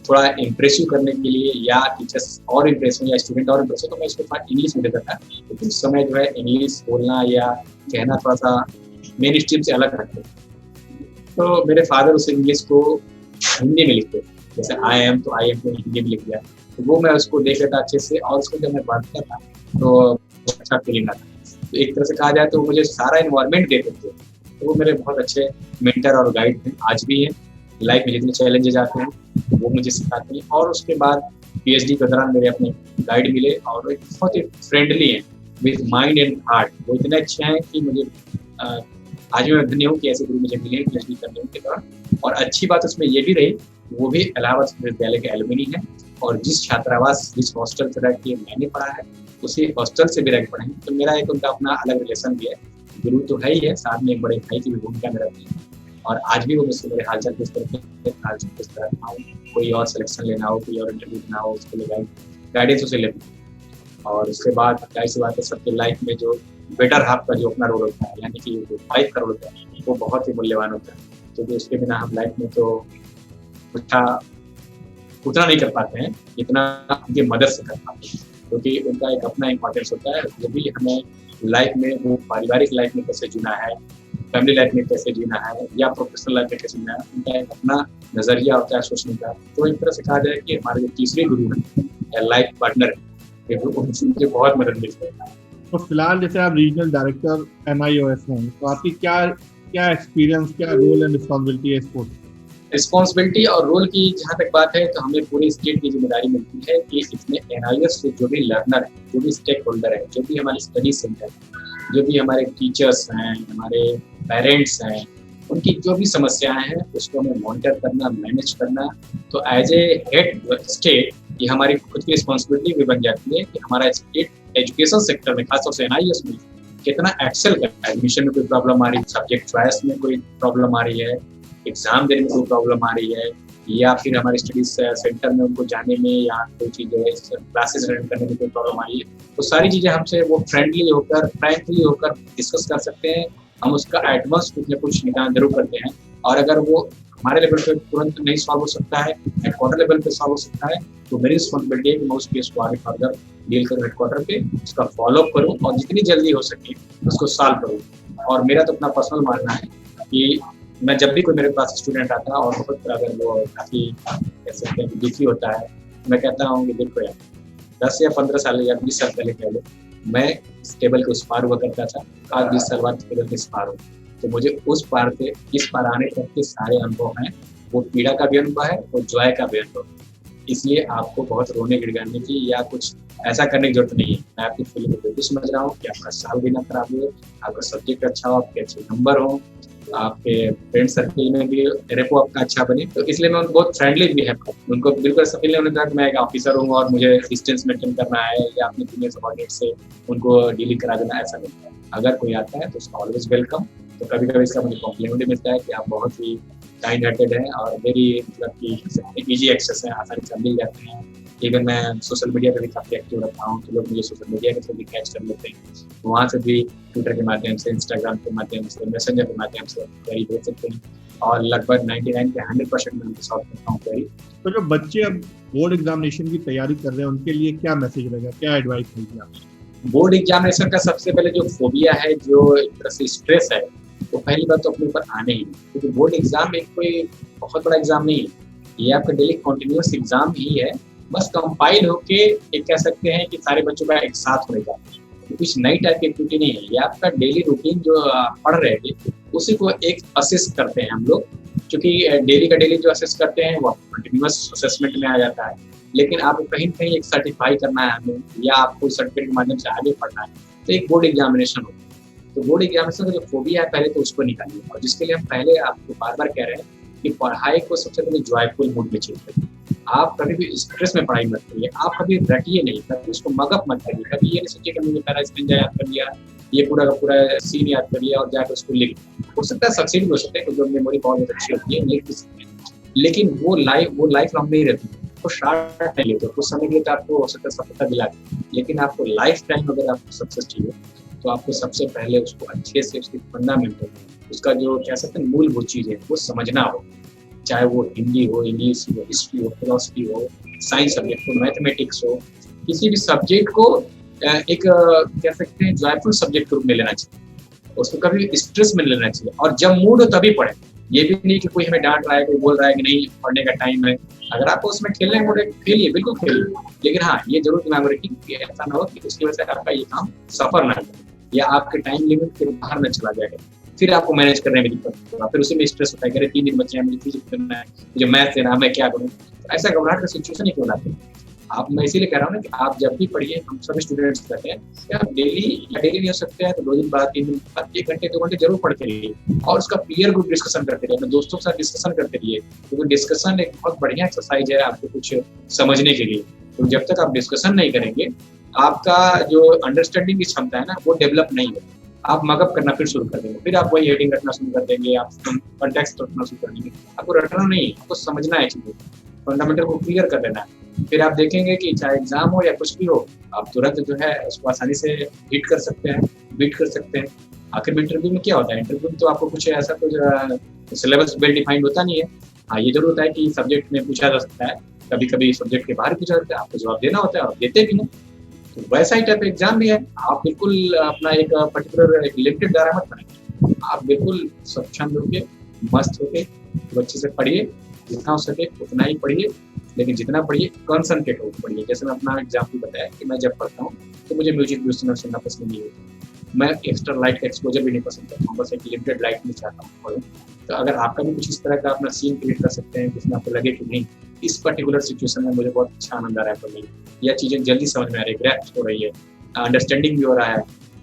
थोड़ा इम्प्रेसिव करने के लिए, या टीचर्स और इम्प्रेस हो या स्टूडेंट और इम्प्रेस हो, तो मैं इसको थोड़ा इंग्लिश में देता था। लेकिन उस समय जो है इंग्लिश बोलना या कहना थोड़ा सा मेन स्ट्रीम से अलग रखते, तो मेरे फादर उस इंग्लिश को हिंदी में लिखते, जैसे आई एम तो आई एम को हिंदी में लिख दिया। तो वो मैं उसको देख लेता अच्छे से, और उसको जब मैं पढ़ता था तो अच्छा फीलिंग आता। तो एक तरह से कहा जाए तो वो मुझे सारा इन्वायरमेंट देते थे, तो वो मेरे बहुत अच्छे मेंटर और गाइड थे, आज भी हैं। लाइफ में जितने चैलेंजेस आते हैं वो मुझे सिखाते हैं। और उसके बाद PhD के दौरान मेरे अपने गाइड मिले, और एक बहुत ही फ्रेंडली हैं विथ माइंड एंड हार्ट। वो इतने अच्छे हैं कि मुझे आज मैं धन्य हूँ कि ऐसे गुरु मुझे मिले PhD करने के दौरान। और अच्छी बात उसमें ये भी रही, वो भी इलाहाबाद विश्वविद्यालय के एलुमनी है, और जिस छात्रावास जिस हॉस्टल से रह के मैंने पढ़ा है उसी हॉस्टल से भी रह पढ़े हैं। तो मेरा एक उनका अपना अलग रिलेशन भी है। गुरु तो है ही है, साथ में एक बड़े भाई की भी भूमिका में रहती है। और आज भी वो मुझसे मेरे हालचाल किस तरह हो, कोई और सिलेक्शन लेना हो, कोई और इंटरव्यू देना हो, उसके लिए गाइडेंस उसे लेते हैं। और उसके बाद जाहिर सी बात है, सबके लाइफ में जो बेटर हाफ का जो अपना रोल होता है, यानी कि जो 5 करोड़ होता है, वो बहुत ही मूल्यवान होता है, क्योंकि उसके बिना हम लाइफ में तो उतना नहीं कर पाते हैं जितना उनकी मदद से कर पाते हैं, क्योंकि उनका एक अपना इम्पोर्टेंस होता है। जो भी हमें लाइफ में, वो पारिवारिक लाइफ में कैसे जीना है, फैमिली लाइफ में कैसे जीना है, या प्रोफेशनल लाइफ में कैसे जीना है, उनका एक अपना नजरिया होता है सोचने का। तो एक तरह से कहा जाए कि हमारे जो तीसरे गुरु हैं या लाइफ पार्टनर है, उनसे मुझे बहुत मदद मिलती है। तो फिलहाल जैसे आप रीजनल डायरेक्टर MIOS हैं, तो आपकी क्या क्या एक्सपीरियंस, क्या रोल एंड रिस्पॉन्सिबिलिटी है स्पोर्ट्स? रिस्पॉन्सिबिलिटी और रोल की जहाँ तक बात है, तो हमें पूरी स्टेट की जिम्मेदारी मिलती है कि इसमें NIOS से जो भी लर्नर है, जो भी स्टेक होल्डर है, जो भी हमारे स्टडी सेंटर है, जो भी हमारे टीचर्स हैं, हमारे पेरेंट्स हैं, उनकी जो भी समस्याएं हैं उसको हमें मॉनिटर करना, मैनेज करना। तो एज ए हेड स्टेट ये हमारी खुद की रिस्पॉन्सिबिलिटी भी बन जाती है कि हमारा स्टेट एजुकेशन सेक्टर में, खासतौर से NIOS में कितना एक्सेल करता है। एडमिशन में कोई प्रॉब्लम आ रही है, सब्जेक्ट चॉइस में कोई प्रॉब्लम आ रही है, एग्जाम देने में कोई प्रॉब्लम आ रही है, या फिर हमारे स्टडीज सेंटर में उनको जाने में, या कोई चीज़ क्लासेस अटेंड करने में कोई प्रॉब्लम आ रही है, तो सारी चीज़ें हमसे वो फ्रेंडली होकर, फ्रैंकली होकर डिस्कस कर सकते हैं। हम उसका एडवांस कुछ न कुछ निदान जरूर करते हैं, और अगर वो हमारे लेवल पे तुरंत नहीं सॉल्व हो सकता है, हेडक्वार्टर लेवल पे सॉल्व हो सकता है, तो मेरी रिस्पॉन्सिबिलिटी है कि मैं उस केस को आगे फर्दर डील करूँ हेडक्वार्टर पे, उसका फॉलोअप करूँ, और जितनी जल्दी हो सके उसको सॉल्व करूँ। और मेरा तो अपना पर्सनल मानना है कि मैं जब भी कोई मेरे पास स्टूडेंट आता है और बहुत अगर वो काफ़ी कह सकते हैं दुखी होता है, मैं कहता हूँ कि देखो यार, 10 या 15 साल या 20 साल पहले कह लो, मैं इस टेबल के उस पार हुआ करता था, आज 20 साल बाद टेबल के इस पार हूँ। तो मुझे उस पार से इस पार आने तक के सारे अनुभव हैं, वो पीड़ा का भी अनुभव है और जॉय का भी अनुभव है। इसलिए आपको बहुत रोने गिड़गाने की या कुछ ऐसा करने की जरूरत नहीं है। मैं आपकी फीलिंग को बिल्कुल समझ रहा हूँ कि आपका साल भी ना खराब हो, आपका सब्जेक्ट अच्छा हो, आपके अच्छे नंबर हो, आपके फ्रेंड सर्कल में भी रेपो आपका अच्छा बने। तो इसलिए मैं उनको बहुत फ्रेंडली भी है, उनको बिल्कुल ऐसा फील नहीं होने देता कि मैं एक ऑफिसर हूँ और मुझे डिस्टेंस मेंटेन करना है, या अपने जूनियर सबॉर्डिनेट से उनको डीलिंग करा देना, ऐसा नहीं है। अगर कोई आता है तो उसका ऑलवेज वेलकम। तो कभी कभी इसका मुझे कॉम्प्लीमेंट भी मिलता है कि आप बहुत ही काइंड हार्टेड हैं और वेरी मतलब कि ईजी एक्सेस है, आसानी से मिल जाते हैं, इवन मैं सोशल मीडिया पे भी काफ़ी एक्टिव रहता हूँ, तो लोग मुझे सोशल मीडिया के थ्रू भी कैच कर लेते हैं। वहाँ से भी ट्विटर के माध्यम से, इंस्टाग्राम के माध्यम से, मैसेंजर के माध्यम से क्वेरी भेज सकते हैं और लगभग 99 पे 100% मैं उनके सॉल्व करता हूँ क्वेरी। तो जो बच्चे अब बोर्ड एग्जामिनेशन की तैयारी कर रहे हैं उनके लिए क्या मैसेज रहेगा, क्या एडवाइस देंगे आप? बोर्ड एग्जामिनेशन का सबसे पहले जो फोबिया है, जो एक तरह से स्ट्रेस है, तो पहली बात तो अपने ऊपर आने ही नहीं, क्योंकि बोर्ड एग्जाम एक कोई बहुत बड़ा एग्जाम नहीं है, ये आपका डेली कॉन्टिन्यूस एग्जाम ही है। बस कंपाइल होके एक कह सकते हैं कि सारे बच्चों का एक साथ होने का, कुछ नई टाइप की एक्टिविटी नहीं है, ये आपका डेली रूटीन जो आप पढ़ रहे थे उसी को एक असेस करते हैं हम लोग, क्योंकि डेली का डेली जो असेस करते हैं वो कंटिन्यूस असेसमेंट में आ जाता है। लेकिन आपको कहीं ना कहीं एक सर्टिफाई करना है हमें, या आपको सर्टिफिकेट के माध्यम से आगे पढ़ना है, तो एक बोर्ड एग्जामिनेशन होता है। तो बोर्ड एग्जामिनेशन का जो फोबिया है पहले तो उसको निकालिए, और जिसके लिए हम पहले आपको बार बार कह रहे हैं कि पढ़ाई को सबसे पहले जॉयफुल मूड में चेंज करिए। आप कभी भी स्ट्रेस में पढ़ाई मत करिए, आप कभी रटिए नहीं, कभी उसको मगअप मत करिए, कभी ये नहीं सोचिए कि मैंने पहला स्टेंजा याद कर लिया, ये पूरा का पूरा सीन याद कर लिया और जाकर उसको लिख। हो सकता है सक्सीड भी हो सकता है, क्योंकि मेमोरी बहुत अच्छी होती है, लिख भी सकते हैं, लेकिन वो लाइफ लॉन्ग नहीं रहती है। वो शार्ट टाइम लेते कुछ समय के लिए तो आपको हो सकता है सफलता दिला दे, लेकिन आपको लाइफ टाइम अगर आपको सक्सेस चाहिए तो आपको सबसे पहले उसको अच्छे से उसके फंडामेंटल, उसका जो कह सकते हैं मूलभूत चीज़ है वो समझना हो, चाहे वो हिंदी हो, इंग्लिश हो, हिस्ट्री हो, फिलोसफी हो, साइंस सब्जेक्ट हो, मैथमेटिक्स हो, किसी भी सब्जेक्ट को एक कह सकते हैं जॉयफुल सब्जेक्ट के रूप में लेना चाहिए, उसको कभी स्ट्रेस में लेना चाहिए, और जब मूड हो तभी पढ़े। ये भी नहीं कि कोई हमें डांट रहा है, कोई बोल रहा है कि नहीं पढ़ने का टाइम है, अगर आपको उसमें खेलने का मूड है खेलिए, बिल्कुल खेलिए, लेकिन हाँ ये जरूर दिमाग में रखिए कि ऐसा ना हो कि उसकी वजह से आपका ये काम सफर ना हो या आपके टाइम लिमिट के बाहर न चला जाएगा, फिर आपको मैनेज करने में दिक्कत होगा, फिर उसी में स्ट्रेस होता है, अरे 3 दिन बच्चे हैं, मुझे फिजिक्स करना है, मुझे मैथ देना है, मैं क्या करूँ। ऐसा घबराहट का सिचुएशन ही क्यों लाते हैं आप। मैं इसीलिए कह रहा हूँ ना कि आप जब भी पढ़िए, हम सभी स्टूडेंट्स कहते हैं कि आप डेली नहीं हो सकते हैं तो 2 दिन बाद, 3 दिन बाद, 1 घंटे 2 घंटे जरूर पढ़ते रहिए, और उसका पीयर ग्रुप डिस्कशन करते रहिए, अपने दोस्तों के साथ डिस्कशन करते रहिए, क्योंकि डिस्कशन एक बहुत बढ़िया एक्सरसाइज है आपको कुछ समझने के लिए। तो जब तक आप डिस्कशन नहीं करेंगे, आपका जो अंडरस्टैंडिंग की क्षमता है ना वो डेवलप नहीं होगी, आप मगअप करना फिर शुरू कर देंगे, फिर आप वही हेडिंग रखना शुरू कर देंगे, आप कॉन्टेक्स्ट रखना शुरू कर देंगे। आपको रटना नहीं, आपको समझना है चीज़ें, फंडामेंटल को क्लियर कर देना है, फिर आप देखेंगे कि चाहे एग्जाम हो या कुछ भी हो, आप तुरंत जो है उसको आसानी से हिट कर सकते हैं, बीट कर सकते हैं। आखिर में इंटरव्यू में क्या होता है, इंटरव्यू में तो आपको कुछ ऐसा कुछ सिलेबस वेल डिफाइंड होता नहीं है। हाँ ये जरूर होता है कि सब्जेक्ट में पूछा जा सकता है, कभी कभी सब्जेक्ट के बाहर पूछा जाता है, आपको जवाब देना होता है और देते भी नहीं। तो वैसा ही टाइप एग्जाम भी है, आप बिल्कुल अपना एक पर्टिकुलर एक लिमिटेड दायरा मत बनाइए, आप बिल्कुल स्वच्छंद होके मस्त होके बच्चे से पढ़िए, जितना हो सके उतना ही पढ़िए, लेकिन जितना पढ़िए कंसंट्रेट होकर पढ़िए। जैसे मैं अपना एग्जाम्पल बताया कि मैं जब पढ़ता हूँ तो मुझे म्यूजिक भी सुनना पसंद नहीं होता, मैं एक्स्ट्रा लाइट का एक्सपोजर भी नहीं पसंद करता हूँ, बस एक लिमिटेड लाइट में चाहता हूँ पढ़ूँ। तो अगर आपका भी कुछ इस तरह का अपना सीन क्रिएट कर सकते हैं जिसमें आपको लगे कि नहीं इस पर्टिकुलर सिचुएशन में मुझे बहुत अच्छा आनंद आ रहा है पढ़ने में, या चीज़ें जल्दी समझ में आ रही है, ग्रैस्प हो रही है, अंडरस्टैंडिंग भी हो रहा है,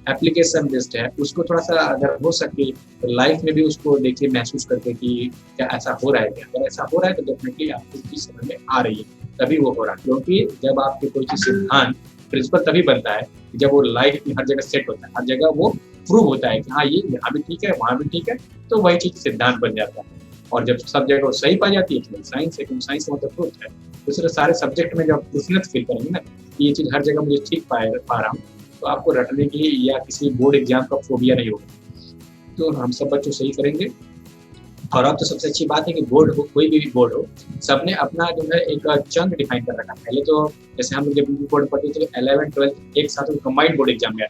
एप्लीकेशन बेस्ड है, उसको थोड़ा सा अगर हो सके तो लाइफ में भी उसको देखिए, महसूस करके कि क्या ऐसा हो रहा है क्या। अगर ऐसा हो रहा है तो डेफिनेटली आपको चीज़ समझ में आ रही है, तभी वो हो रहा है। क्योंकि जब आपके कोई चीज़ सिद्धांत प्रिंसिपल तभी बनता है जब वो लाइफ में हर जगह सेट होता है, हर जगह वो प्रूव होता है कि हाँ ये यहाँ भी ठीक है, वहाँ भी ठीक है, तो वही चीज़ सिद्धांत बन जाता है। और जब सब जगह वो सही पा जाती है तो साइंस है, क्योंकि साइंस मतलब ट्रूथ है। दूसरे सारे सब्जेक्ट में जब ट्रूथनेस फील करेंगे ना कि ये चीज़ हर जगह मुझे ठीक पा रहा हूँ, तो आपको रटने की या किसी बोर्ड एग्जाम का फोबिया नहीं होगा। तो हम सब बच्चों सही करेंगे। और अब तो सबसे अच्छी बात है कि बोर्ड हो, कोई भी बोर्ड हो, सबने अपना जो है एक चंक डिफाइन कर रखा है। पहले तो जैसे हम लोग जब बोर्ड पढ़ते थे तो 11th 12th एक साथ कंबाइंड बोर्ड एग्जाम गया,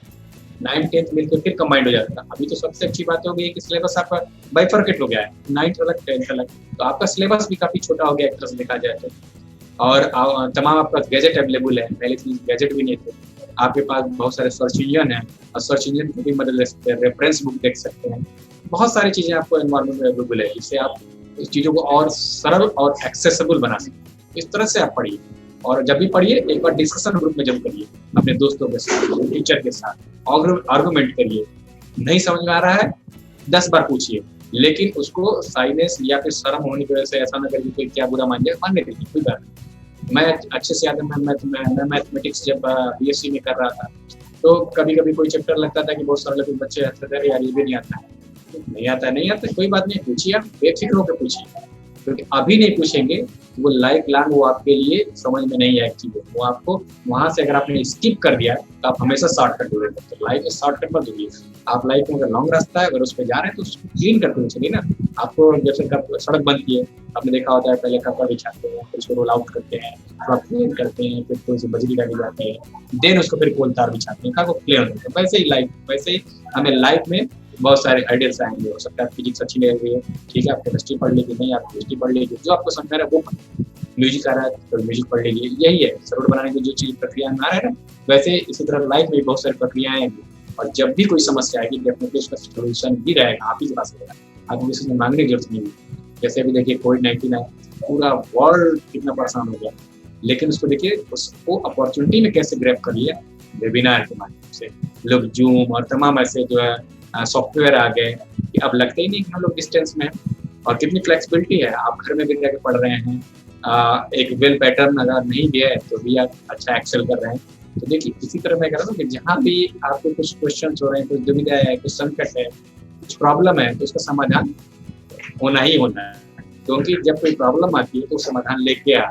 9th 10th मिलकर फिर कंबाइंड हो जाता था। अभी तो सबसे अच्छी बात हो गई है कि सिलेबस आपका बाइफरकेट हो गया है, 9th अलग 10th अलग, तो आपका सिलेबस भी काफ़ी छोटा हो गया एक तरह से देखा जाए तो। और तमाम आपका गैजेट अवेलेबल है, पहले तो गैजेट भी नहीं थे, आपके पास बहुत सारे सर्च इंजन है और सर्च इंजन की भी मदद ले सकते हैं, रेफरेंस बुक देख सकते हैं, बहुत सारी चीज़ें आपको एनवायरमेंट में अवेलेबल है, जिससे आप इस चीज़ों को और सरल और एक्सेसिबल बना सकते। इस तरह से आप पढ़िए, और जब भी पढ़िए एक बार डिस्कशन ग्रुप में जब करिए अपने दोस्तों के साथ, टीचर के साथ, आर्गुमेंट करिए। नहीं समझ में आ रहा है 10 बार पूछिए, लेकिन उसको साइलेंस या फिर शर्म होने की वजह से ऐसा ना करिए कि क्या बुरा मान जाए, मानने दीजिए, कोई बात नहीं। मैं अच्छे से याद है, मैं मैथमेटिक्स जब बीएससी में कर रहा था तो कभी कभी कोई चैप्टर लगता था कि बहुत सारे लोग बच्चे ऐसे थे यार ये भी नहीं आता है, नहीं आता है, कोई बात नहीं, पूछिए, आप बेफिक्र होकर पूछिए। क्योंकि अभी नहीं पूछेंगे वो लाइफ लॉन्ग वो आपके लिए समझ में नहीं आएगी चीजें। वो आपको वहां से अगर आपने स्किप कर दिया तो आप हमेशा शॉर्टकट ढूंढेंगे। तो लाइफ में शॉर्टकट मत ढूंढिए। आप लाइफ में अगर लॉन्ग रास्ता है, अगर उस पर जा रहे हैं तो उसको क्लीन करते हुए चलिए ना। आपको जैसे सड़क बनती है, आपने देखा होता है पहले कपड़ा बिछाते हैं, फिर उसको रोल आउट करते हैं, थोड़ा क्लीन करते हैं, फिर थोड़ी सी बजरी डाली जाती है, देन उसको फिर कोल तार बिछाते हैं, वो क्लियर होता है। वैसे ही लाइफ, वैसे ही हमें लाइफ में बहुत सारे आइडियल्स आएंगे। हो सकता है फिजिक्स अच्छी लग रही है, ठीक है, आप केमिस्ट्री पढ़ लीजिए, नहीं आप केमिस्ट्री पढ़ लीजिए, जो आपको समझ रहा है वो। म्यूजिक आ रहा है तो म्यूजिक पढ़ लीजिए। यही है रोड बनाने की जो चीज प्रक्रिया में आ रहा है ना, वैसे इसी तरह लाइफ में बहुत सारी प्रक्रियाएं आएंगी। और जब भी कोई समस्या आएगी डेफिनेटली उसका सोल्यूशन भी रहेगा, आप ही के पास रहेगा, आपको किसी से मांगने की जरूरत नहीं है। जैसे अभी देखिए कोविड-19 है, पूरा वर्ल्ड कितना परेशान हो गया, लेकिन उसको देखिए उसको अपॉर्चुनिटी में कैसे ग्रैब कर लिया, वेबिनार के माध्यम से। लोग जूम और तमाम ऐसे जो है सॉफ्टवेयर आ गए कि अब लगता ही नहीं कि हम लोग डिस्टेंस में हैं। और कितनी फ्लेक्सिबिलिटी है, आप घर में भी रह के पढ़ रहे हैं। एक वेल पैटर्न अगर नहीं भी है तो भी आप अच्छा एक्सेल कर रहे हैं। तो देखिए इसी तरह मैं कह रहा हूँ कि जहाँ भी आपको कुछ क्वेश्चन हो रहे हैं, कुछ दुविधा है, कुछ संकट है, कुछ प्रॉब्लम है, तो उसका समाधान होना ही होना है। क्योंकि जब कोई प्रॉब्लम आती है तो समाधान लेके आ,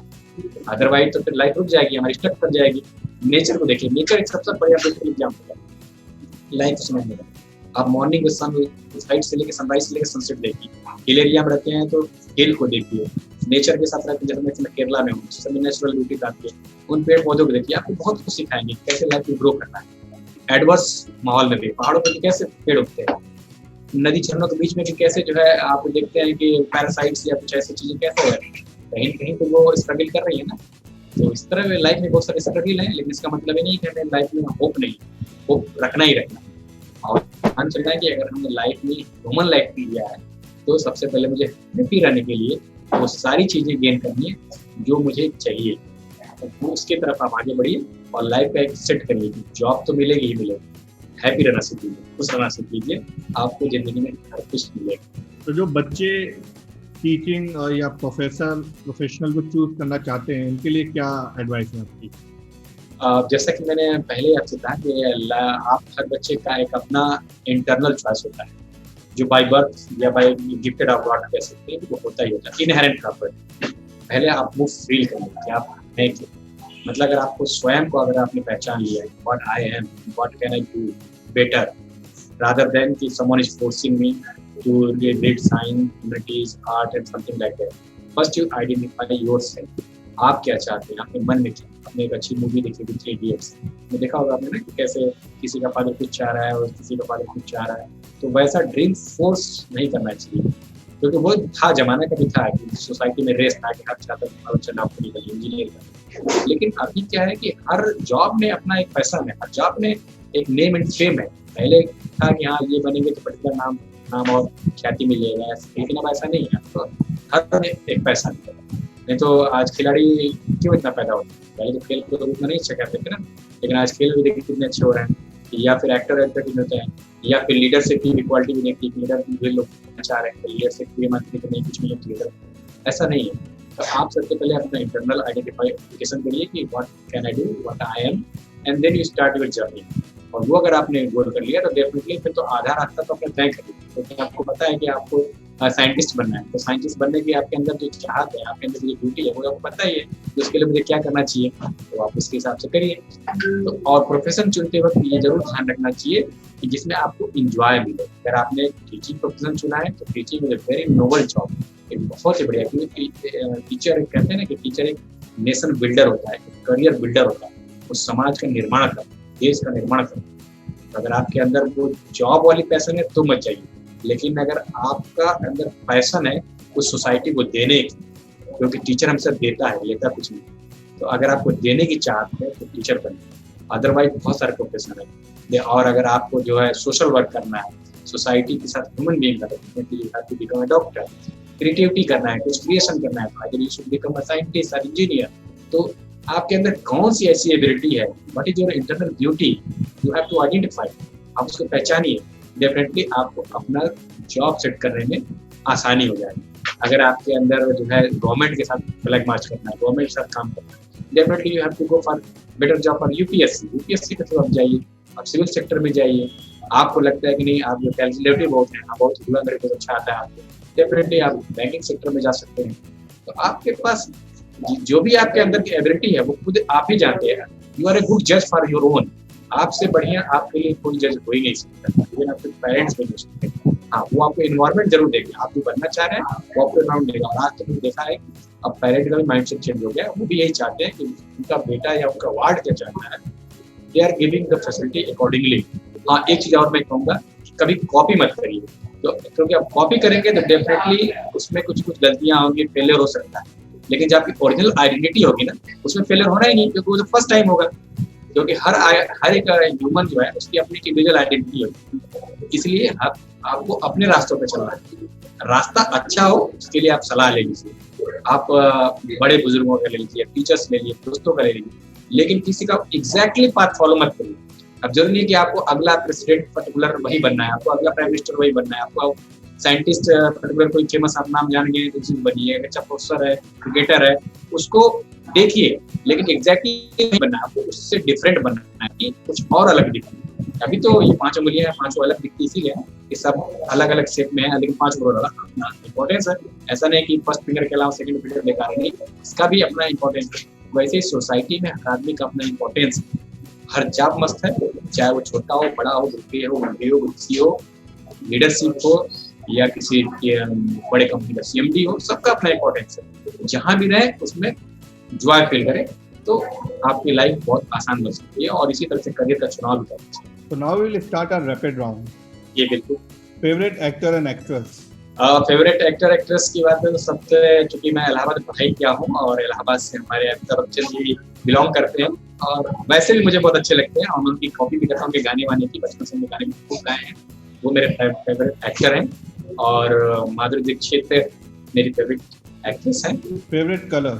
अदरवाइज तो फिर लाइफ रुक जाएगी, हमारी स्टक कर जाएगी। नेचर को देखिए, नेचर एक सबसे बढ़िया बेस्ट एग्जाम्पल है लाइफ समझने का। आप मॉर्निंग के सनराइज से लेकर सनराइज से लेकर सनसेट देखिए। हिल एरिया में रहते हैं तो हिल को देखिए, नेचर के साथ रहते हैं। जैसे मैं केरला में हूँ, सब नेचुरल ब्यूटी आती है, उन पेड़ पौधों को देखिए, आपको बहुत कुछ सिखाएंगे कैसे लाइफ में ग्रो करना है। एडवर्स माहौल में भी पहाड़ों पर कैसे पेड़ उगते हैं, नदी झरनों के बीच में भी कैसे जो है आप देखते हैं कि पैरासाइट्स या कुछ ऐसी चीजें कैसे है, कहीं कहीं तो वो स्ट्रगल कर रही है ना। तो इस तरह लाइफ में बहुत सारे स्ट्रगल हैं, लेकिन इसका मतलब ये नहीं कि हमें लाइफ में होप नहीं, होप रखना ही रखना। और हम चलना है कि अगर हमने लाइफ में ह्यूमन लाइफ लिया है तो सबसे पहले मुझे हैप्पी रहने के लिए वो सारी चीजें गेन करनी है जो मुझे चाहिए, तो उसकी तरफ आप आगे बढ़िए और लाइफ का एक सेट करिए। जॉब तो मिलेगी ही मिलेगी, हैप्पी रहना सीख लीजिए, खुश रहना सीख लीजिए, आपको जिंदगी में हर कुछ मिलेगा। तो जो बच्चे टीचिंग या प्रोफेशनल को चूज करना चाहते हैं, उनके लिए क्या एडवाइस है आपकी? जैसा कि मैंने पहले आपसे कहा कि आप हर बच्चे का एक अपना इंटरनल चॉइस होता है, जो बाय बर्थ या बाय गिफ्टेड ऑफ गॉड कह सकते हैं, वो होता ही होता है, इनहेरेंट प्रॉपर्टी। पहले आप वो फील करिए कि आप हैं क्या। मतलब अगर आपको स्वयं को अगर आपने पहचान लिया है, what I am, what can I do better, rather than कि someone is forcing me to read science, humanities, art and something like that. First you identify yourself, आप क्या चाहते हैं, आपके मन में क्या। आपने एक अच्छी मूवी देखी थी 3 इडियट्स, में देखा होगा आपने ना कि कैसे किसी का फादर कुछ चाह रहा है और किसी का फादर कुछ चाह रहा है। तो वैसा ड्रीम फोर्स नहीं करना चाहिए, क्योंकि वो था जमाना कभी था कि सोसाइटी में रेस था कि हर चाहता था बच्चा डॉक्टर निकल इंजीनियर निकल। लेकिन अभी क्या है कि हर जॉब में अपना एक पैसा है, हर जॉब में एक नेम एंड फेम है। पहले था कि हाँ ये बनेंगे तो पर्टिकुलर नाम और ख्याति मिलेगा, लेकिन अब ऐसा नहीं है। तो हर एक पैसा मिलेगा। नहीं तो आज खिलाड़ी क्यों इतना पैदा होता है, पहले तो खेल को उतना नहीं अच्छा करते थे ना, लेकिन आज खेल भी देखिए कितने अच्छे हो रहे हैं। या फिर एक्टर होते हैं, या फिर लीडरशिप की इक्वालिटी भी देखिए, लीडर भी लोग चाह रहे हैं, लीडरशिप भी मानते हैं कि नहीं कुछ नहीं है लीडर, ऐसा नहीं है। तो आप सबसे पहले अपना इंटरनल आइडेंटिफिकेशन करिए कि what can I do, what I am, and then you start your journey. और वो अगर आपने गोल कर लिया तो डेफिनेटली फिर तो आधा रास्ता तो अपने तय करिए। क्योंकि आपको पता है कि आपको साइंटिस्ट बनना है, तो साइंटिस्ट बनने की आपके अंदर जो चाहत है, आपके अंदर जो ड्यूटी है, वो आपको पता ही है कि उसके लिए मुझे क्या करना चाहिए, तो आप उसके हिसाब से करिए। तो और प्रोफेशन चुनते वक्त ये जरूर ध्यान रखना चाहिए कि जिसमें आपको इंजॉय मिले। अगर आपने टीचिंग प्रोफेशन चुना है तो teaching is a very noble job, एक बहुत ही बढ़िया। क्योंकि टीचर कहते हैं ना कि टीचर एक नेशन बिल्डर होता है, करियर बिल्डर होता है, वो समाज का निर्माण करता है, देश का निर्माण करता है। अगर आपके अंदर वो जॉब वाली पैशन है तो मत चाहिए, लेकिन अगर आपका अंदर पैशन है उस सोसाइटी को देने की, क्योंकि टीचर हमसे देता है, लेता कुछ नहीं, तो अगर आपको देने की चाहत है तो टीचर बनिए। अदरवाइज बहुत सारे प्रोफेशन है। और अगर आपको जो है सोशल वर्क करना है, सोसाइटी के साथ ह्यूमन बीइंग करना है, डॉक्टर, क्रिएटिविटी करना है, कुछ क्रिएशन करना है, अगर you should become a scientist और इंजीनियर, तो आपके अंदर कौन सी ऐसी एबिलिटी है, what is your internal beauty, you have to identify. आप उसको पहचानिए, डेफिनेटली आपको अपना जॉब सेट करने में आसानी हो जाएगी। अगर आपके अंदर जो है गवर्नमेंट के साथ फ्लैग मार्च करना है, गवर्नमेंट के साथ काम करना है, definitely you have to go for better job for UPSC के थ्रू आप जाइए, आप सिविल सेक्टर में जाइए। आपको लगता है कि नहीं आप जो कैलकुलेटिव बहुत है, बहुत हुआ मेरे को अच्छा आता है आपको, डेफिनेटली आप बैंकिंग सेक्टर में जा सकते हैं। तो आपके पास जो भी आपके अंदर की एबिलिटी है वो खुद आप ही जानते हैं। यू आर ए गुड जज फॉर योर ओन। आपसे बढ़िया आपके लिए कोई जज हो ही नहीं सकता, इवन आपके पेरेंट्स भी नहीं हो सकते। हाँ, वो आपको इन्वायरमेंट जरूर देंगे, आप जो बनना चाह रहे हैं वो आपको इन्वायरमेंट देगा। और आज तक मैंने देखा है अब पेरेंट का भी माइंडसेट चेंज हो गया, वो भी यही चाहते हैं कि उनका बेटा या उनका वार्ड क्या चाहता है, they are giving the facility accordingly. हाँ, एक चीज और मैं कहूँगा, कभी कॉपी मत करिए, तो क्योंकि आप कॉपी करेंगे तो डेफिनेटली उसमें कुछ कुछ गलतियां होंगी, फेलियर हो सकता है। लेकिन जब आपकी ओरिजिनल आइडेंटिटी होगी ना, उसमें फेलियर होना ही नहीं, क्योंकि वो फर्स्ट टाइम होगा। क्योंकि हर एक ह्यूमन जो है उसकी अपनी इंडिविजुअल आइडेंटिटी होगी। इसलिए आपको अपने रास्तों पे चलना है। रास्ता अच्छा हो उसके लिए आप सलाह ले लीजिए, आप बड़े बुजुर्गों का ले लीजिए, टीचर्स ले लीजिए, दोस्तों का ले लीजिए, लेकिन किसी का एग्जैक्टली पाथ फॉलो मत करिए। अब जरूरी नहीं कि आपको अगला प्रेसिडेंट पर्टिकुलर वही बनना है, आपको अगला प्राइम मिनिस्टर वही बनना है, आपको साइंटिस्ट पर्टिकुलर कोई फेमस आप नाम जानेंगे तो चीज बनिए, अच्छा प्रोफेसर है, क्रिकेटर है, उसको देखिए, लेकिन एग्जैक्टली नहीं बनना है, आपको उससे डिफरेंट बनना है कि कुछ और अलग दिखे। अभी तो ये 5 उंगलियां हैं, 5 अलग दिखती इसीलिए है कि सब अलग अलग शेप में है, लेकिन 5 अपना इंपॉर्टेंस है। ऐसा नहीं कि फर्स्ट फिंगर के अलावा सेकंड फिंगर बेकार नहीं, इसका भी अपना इंपॉर्टेंस है। वैसे ही सोसाइटी में हर आदमी का अपना इंपॉर्टेंस है। हर जॉब मस्त है, चाहे वो छोटा हो, बड़ा हो, ग्रुपी हो, मंडी हो, गुस्सी हो, लीडरशिप हो, या किसी बड़े कंपनी का CMD हो, सबका अपना इंपॉर्टेंस है। जहां भी रहे उसमें जॉय फील करें तो आपकी लाइफ बहुत आसान बन सकती है, और इसी तरह से करियर का चुनाव भी करना चाहिए। So now we will start our rapid round. ये बिल्कुल। Favorite actor and actress? Favourite actor actress की बात है तो सबसे, चूंकि मैं इलाहाबाद में पढ़ाई किया हूँ और इलाहाबाद से हमारे अमिताभ बच्चन जी बिलोंग करते हैं, और वैसे भी मुझे बहुत अच्छे लगते हैं और मैं उनकी कॉपी भी करता हूँ, उनके गाने वाने की, बचपन से उनके गाने खूब गाए हैं। वो मेरे फेवरेट एक्टर हैं। और माधुरी दीक्षित मेरी फेवरेट एक्ट्रेस है। Favorite color?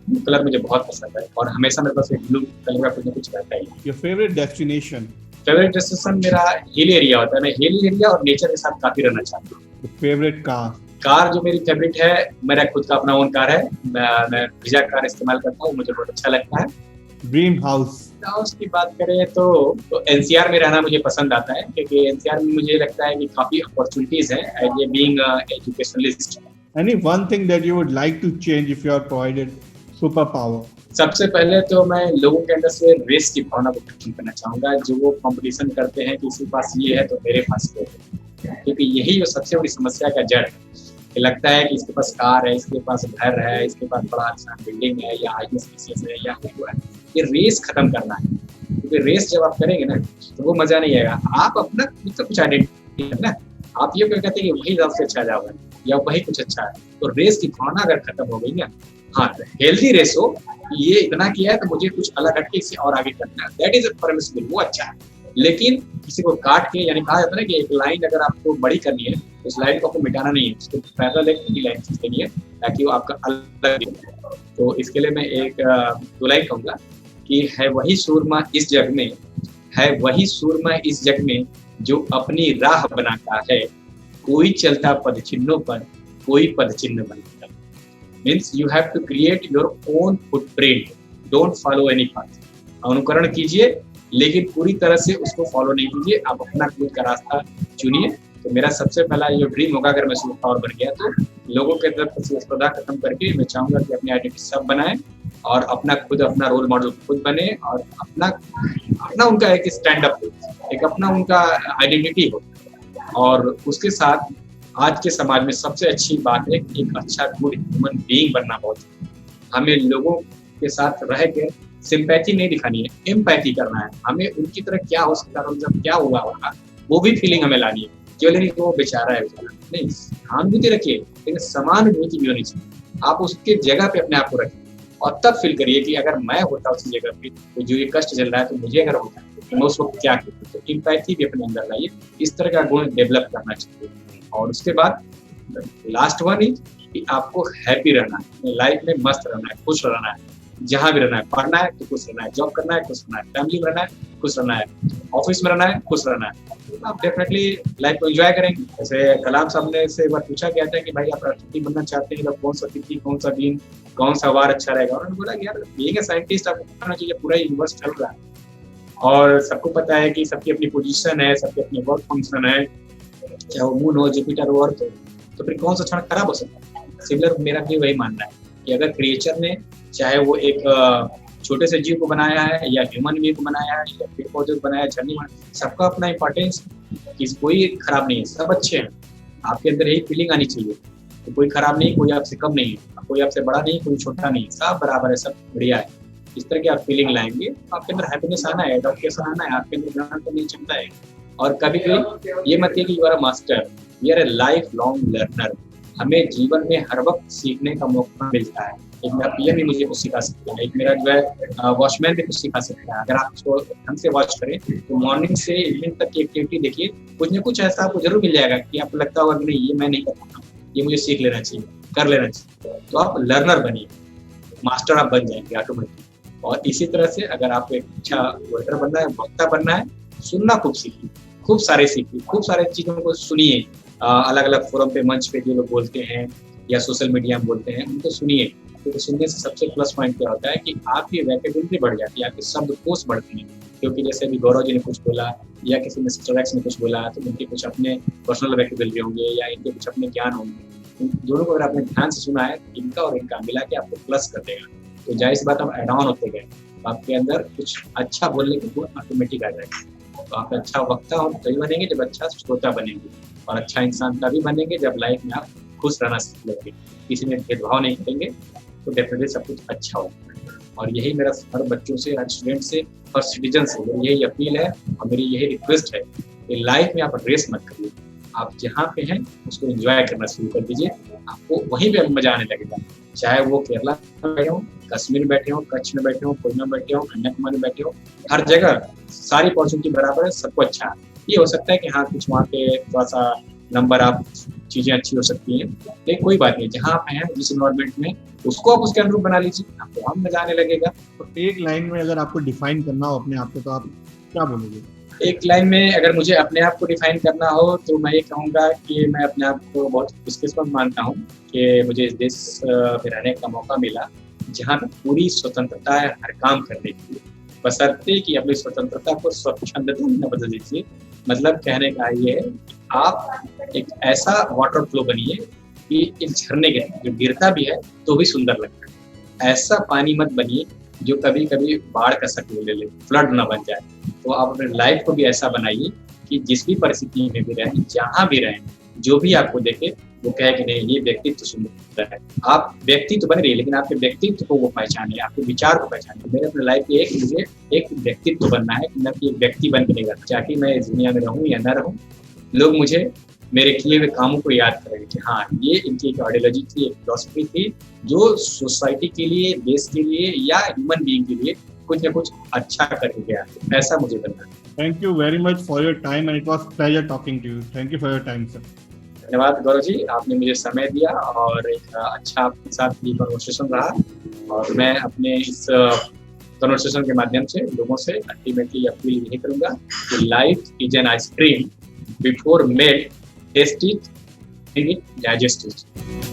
ब्लू कलर मुझे बहुत पसंद है और हमेशा मेरे पास एक ब्लू कलर का कुछ ना कुछ रहता है। Your favorite destination? Favourite destination मेरा हिल एरिया होता है, मैं हिल एरिया और नेचर के साथ काफी रहना चाहता हूँ। Your favorite car? कार जो मेरी फेवरेट है, मेरा खुद का अपना ओन कार है, मैं ब्रिजा कार इस्तेमाल करता हूँ, मुझे बहुत अच्छा लगता है। Dream house? हाउस की बात करें तो NCR में रहना मुझे पसंद आता है, क्योंकि NCR में मुझे लगता है कि काफी अपॉर्चुनिटीज हैं as a being educationalist. Any one thing that you would like to change if you are provided superpower? सबसे पहले तो मैं लोगों के अंदर से रेस की भावना को खत्म करना चाहूंगा, जो वो कंपटीशन करते हैं कि इसके पास ये है तो मेरे पास ये है, क्योंकि यही जो सबसे बड़ी समस्या का जड़ है। कि लगता है कि इसके पास कार है, इसके पास घर है, इसके पास बड़ा अच्छा बिल्डिंग है, या IAS है, या कुछ है। ये रेस खत्म करना है, क्योंकि रेस जब आप करेंगे ना तो वो मजा नहीं आएगा। आप अपना खुद का कुछ आइडेंटिटी है ना, आप ये कहते हैं कि वही सबसे अच्छा जाओगे या वही कुछ अच्छा है, तो रेस की भावना अगर खत्म हो गई ना, हाँ हेल्दी रेस हो, ये इतना किया है तो मुझे कुछ अलग हटके इससे और आगे करना है, दैट इज परमिसिबल, वो अच्छा है। लेकिन किसी को काट के, यानी कहा जाता है ना कि एक लाइन अगर आपको बड़ी करनी है तो उस लाइन को आपको मिटाना नहीं है, उसको पैरेलल एक नई लाइन खींचनी है ताकि वो आपका अलग हो। तो इसके लिए मैं एक 2 लाइन कहूँगा कि है वही सूरमा इस जग में, है वही सूरमा इस जग में जो अपनी राह बनाता है, कोई चलता पद चिन्हों पर, कोई पद चिन्ह बनाता है। Means you have to create your own footprint, don't follow any path. अनुकरण कीजिए लेकिन पूरी तरह से उसको फॉलो नहीं कीजिए, आप अपना खुद का रास्ता चुनिए। तो मेरा सबसे पहला ये ड्रीम होगा, अगर मैं सुपर पावर बन गया तो लोगों के तरफ प्रतिस्पर्धा खत्म करके मैं चाहूंगा कि अपनी आइडेंटिटी सब बनाए और अपना रोल मॉडल खुद बने, और अपना उनका एक स्टैंड अप हो, एक अपना उनका आइडेंटिटी हो। और उसके साथ आज के समाज में सबसे अच्छी बात है कि एक अच्छा गुड ह्यूमन बीइंग बनना बहुत है। हमें लोगों के साथ रह के सिंपैथी नहीं दिखानी है, एम्पैथी करना है। हमें उनकी तरह क्या हो सकता है, जब क्या हुआ होगा वो भी फीलिंग हमें लानी है, केवल नहीं कि वो बेचारा है, नहीं, सहानुभूति रखिए लेकिन समानुभूति भी होनी चाहिए। आप उसके जगह पे अपने आप को रखिए और तब फील करिए कि अगर मैं होता उसी जगह पे तो जो ये कष्ट चल रहा है तो मुझे अगर होता तो मैं उस वक्त क्या करता। तो एम्पैथी भी अपने अंदर लाइए, इस तरह का गुण डेवलप करना चाहिए। और उसके बाद लास्ट वन इज कि आपको हैप्पी रहना है, लाइफ में मस्त रहना है, खुश रहना है, जहां भी रहना है। पढ़ना है तो खुश रहना है, जॉब करना है खुश रहना है, फैमिली में रहना है खुश रहना है, ऑफिस में रहना है खुश रहना है, आप डेफिनेटली लाइफ को एंजॉय करेंगे। जैसे कलाम साहब ने से एक बार पूछा गया था कि भाई आप राष्ट्रपति बनना चाहते हैं तो कौन सा तिथि, कौन सा दिन, कौन सा वार अच्छा रहेगा। उन्होंने बोला कि यार बीइंग ए साइंटिस्ट आपको पता चाहिए पूरा यूनिवर्स चल रहा है और सबको पता है कि सबकी अपनी पोजीशन है, सबके अपने वर्क फंक्शन है, चाहे वो मून हो, जुपिटर हो, अर्थ हो। तो फिर कौन सा क्षण खराब हो सकता है। सिमिलर मेरा भी वही मानना है कि अगर क्रिएचर ने, चाहे वो एक छोटे से जीव को बनाया है या ह्यूमन बीइंग को बनाया है या पेड़ पौधे को बनाया, झरने बनाया, सबका अपना इंपॉर्टेंस, कोई खराब नहीं है, सब अच्छे हैं। आपके अंदर यही फीलिंग आनी चाहिए कि कोई खराब नहीं, कोई आपसे कम नहीं है, कोई आपसे बड़ा नहीं, कोई छोटा नहीं, सब बराबर है, सब बढ़िया है। इस तरह की आप फीलिंग लाएंगे, आपके अंदर हैप्पीनेस आना है, एडॉप्टेशन आना है, आपके अंदर ग्रहण करने की क्षमता है। और कभी भी ये मत कि you are a master, we are a life long learner. हमें जीवन में हर वक्त सीखने का मौका मिलता है। एक मेरा पीएम भी मुझे कुछ सिखा सकता है, एक मेरा जो है वॉचमैन भी कुछ सिखा सकता है। अगर आप उसको ढंग से वॉच करें तो मॉर्निंग से इवनिंग तक की एक्टिविटी देखिए, कुछ ना कुछ ऐसा आपको जरूर मिल जाएगा कि आपको लगता होगा कि नहीं, ये मैं नहीं कर पाता, ये मुझे सीख लेना चाहिए, कर लेना चाहिए। तो आप लर्नर बनिए, मास्टर आप बन जाएंगे ऑटोमेटिक। और इसी तरह से अगर आपको एक अच्छा वर्कर बनना है, वक्ता बनना है, सुनना खूब सीखिए, खूब सारे सीखिए, खूब सारे चीज़ों को सुनिए। अलग अलग फोरम पे, मंच पे जो लोग बोलते हैं या सोशल मीडिया में बोलते हैं, उनको सुनिए। क्योंकि सुनने से सबसे प्लस पॉइंट क्या होता है कि आपकी वैकेबिलिटी बढ़ जाती है, आपके शब्दकोश बढ़ते हैं। क्योंकि जैसे अभी गौरव जी ने कुछ बोला या किसी ने सिस्टर एक्स ने कुछ बोला, तो उनके कुछ अपने पर्सनल वैकेबिलिटी होंगे या इनके कुछ अपने ज्ञान होंगे। इन दोनों को अगर आपने ध्यान से सुना है, इनका और इनका मिला के आपको प्लस कर देगा। तो जाहिर सी बात, आप एड ऑन होते गए, आपके अंदर कुछ अच्छा बोलने की गुण ऑटोमेटिक आ जाएगा। तो आप अच्छा वक्ता हो तभी बनेंगे जब अच्छा श्रोता बनेंगे, और अच्छा इंसान तभी बनेंगे जब लाइफ में आप खुश रहना सीख लेंगे, किसी में भेदभाव नहीं करेंगे, तो डेफिनेटली सब कुछ अच्छा होगा। और यही मेरा हर बच्चों से, हर स्टूडेंट से, हर सिटीजन से मेरी यही अपील है और मेरी यही रिक्वेस्ट है कि लाइफ में आप रेस मत करिए। आप जहाँ पे हैं उसको एंजॉय करना शुरू कर दीजिए, आपको वहीं पे मजा आने लगेगा। चाहे वो केरला में बैठे हो, कश्मीर में बैठे हो, कच्छ में बैठे हो, कोयना में बैठे हो, कन्याकुमारी में बैठे हो, हर जगह सारी अपॉर्चुनिटी बराबर है, सबको अच्छा है। ये हो सकता है कि हाँ कुछ वहाँ पे थोड़ा सा नंबर आप चीज़ें अच्छी हो सकती हैं, लेकिन कोई बात नहीं, जहाँ आप हैं जिस इन्वायरमेंट में, उसको आप उसके अनुरूप बना लीजिए, आपको वहाँ मजा आने लगेगा। तो एक लाइन में अगर आपको डिफाइन करना हो अपने आप को, तो आप क्या बोलोगे? एक लाइन में अगर मुझे अपने आप को डिफाइन करना हो तो मैं ये कहूँगा कि मैं अपने आप को बहुत खुशकिस्मत मानता हूँ कि मुझे इस देश में रहने का मौका मिला, जहाँ पे पूरी स्वतंत्रता है हर काम करने की, बशर्ते कि अपनी स्वतंत्रता को स्वच्छंदता में न बदल दीजिए। मतलब कहने का ये है, आप एक ऐसा वाटर फ्लो बनिए कि एक झरने के जो गिरता भी है तो भी सुंदर लगता है। ऐसा पानी मत बनिए जो कभी कभी बाढ़ का शक्ल ले ले, फ्लड ना बन जाए। तो आप अपने लाइफ को भी ऐसा बनाइए कि जिस भी परिस्थिति में भी रहें, जहाँ भी रहें, जो भी आपको देखे वो कहे कि नहीं, ये व्यक्तित्व सुंदर है। आप व्यक्तित्व बन रही है, लेकिन आपके व्यक्तित्व को वो पहचाने, आपके विचार को पहचाने। मेरे अपने लाइफ में मुझे एक व्यक्तित्व बनना है, न कि एक व्यक्ति बन के नहीं रहना। चाहे मैं इस दुनिया में रहूँ या न रहूँ, लोग मुझे मेरे किए हुए कामों को याद करेंगे कि हाँ, ये इनकी एक आइडियोलॉजी थी, एक फिलॉसफी थी, जो सोसाइटी के लिए, देश के लिए या ह्यूमन बीइंग के लिए कुछ न कुछ अच्छा करके गया। ऐसा मुझे बनना है। Thank you very much for your time and it was pleasure talking to you. Thank you for your time sir. धन्यवाद गौरव जी, आपने मुझे समय दिया और एक अच्छा आपके साथ ये कन्वर्सेशन रहा। और मैं अपने इस कन्वर्सेशन के माध्यम से लोगों से अल्टीमेटली अपील यही करूँगा कि life is an ice cream, before melt taste it, digest it.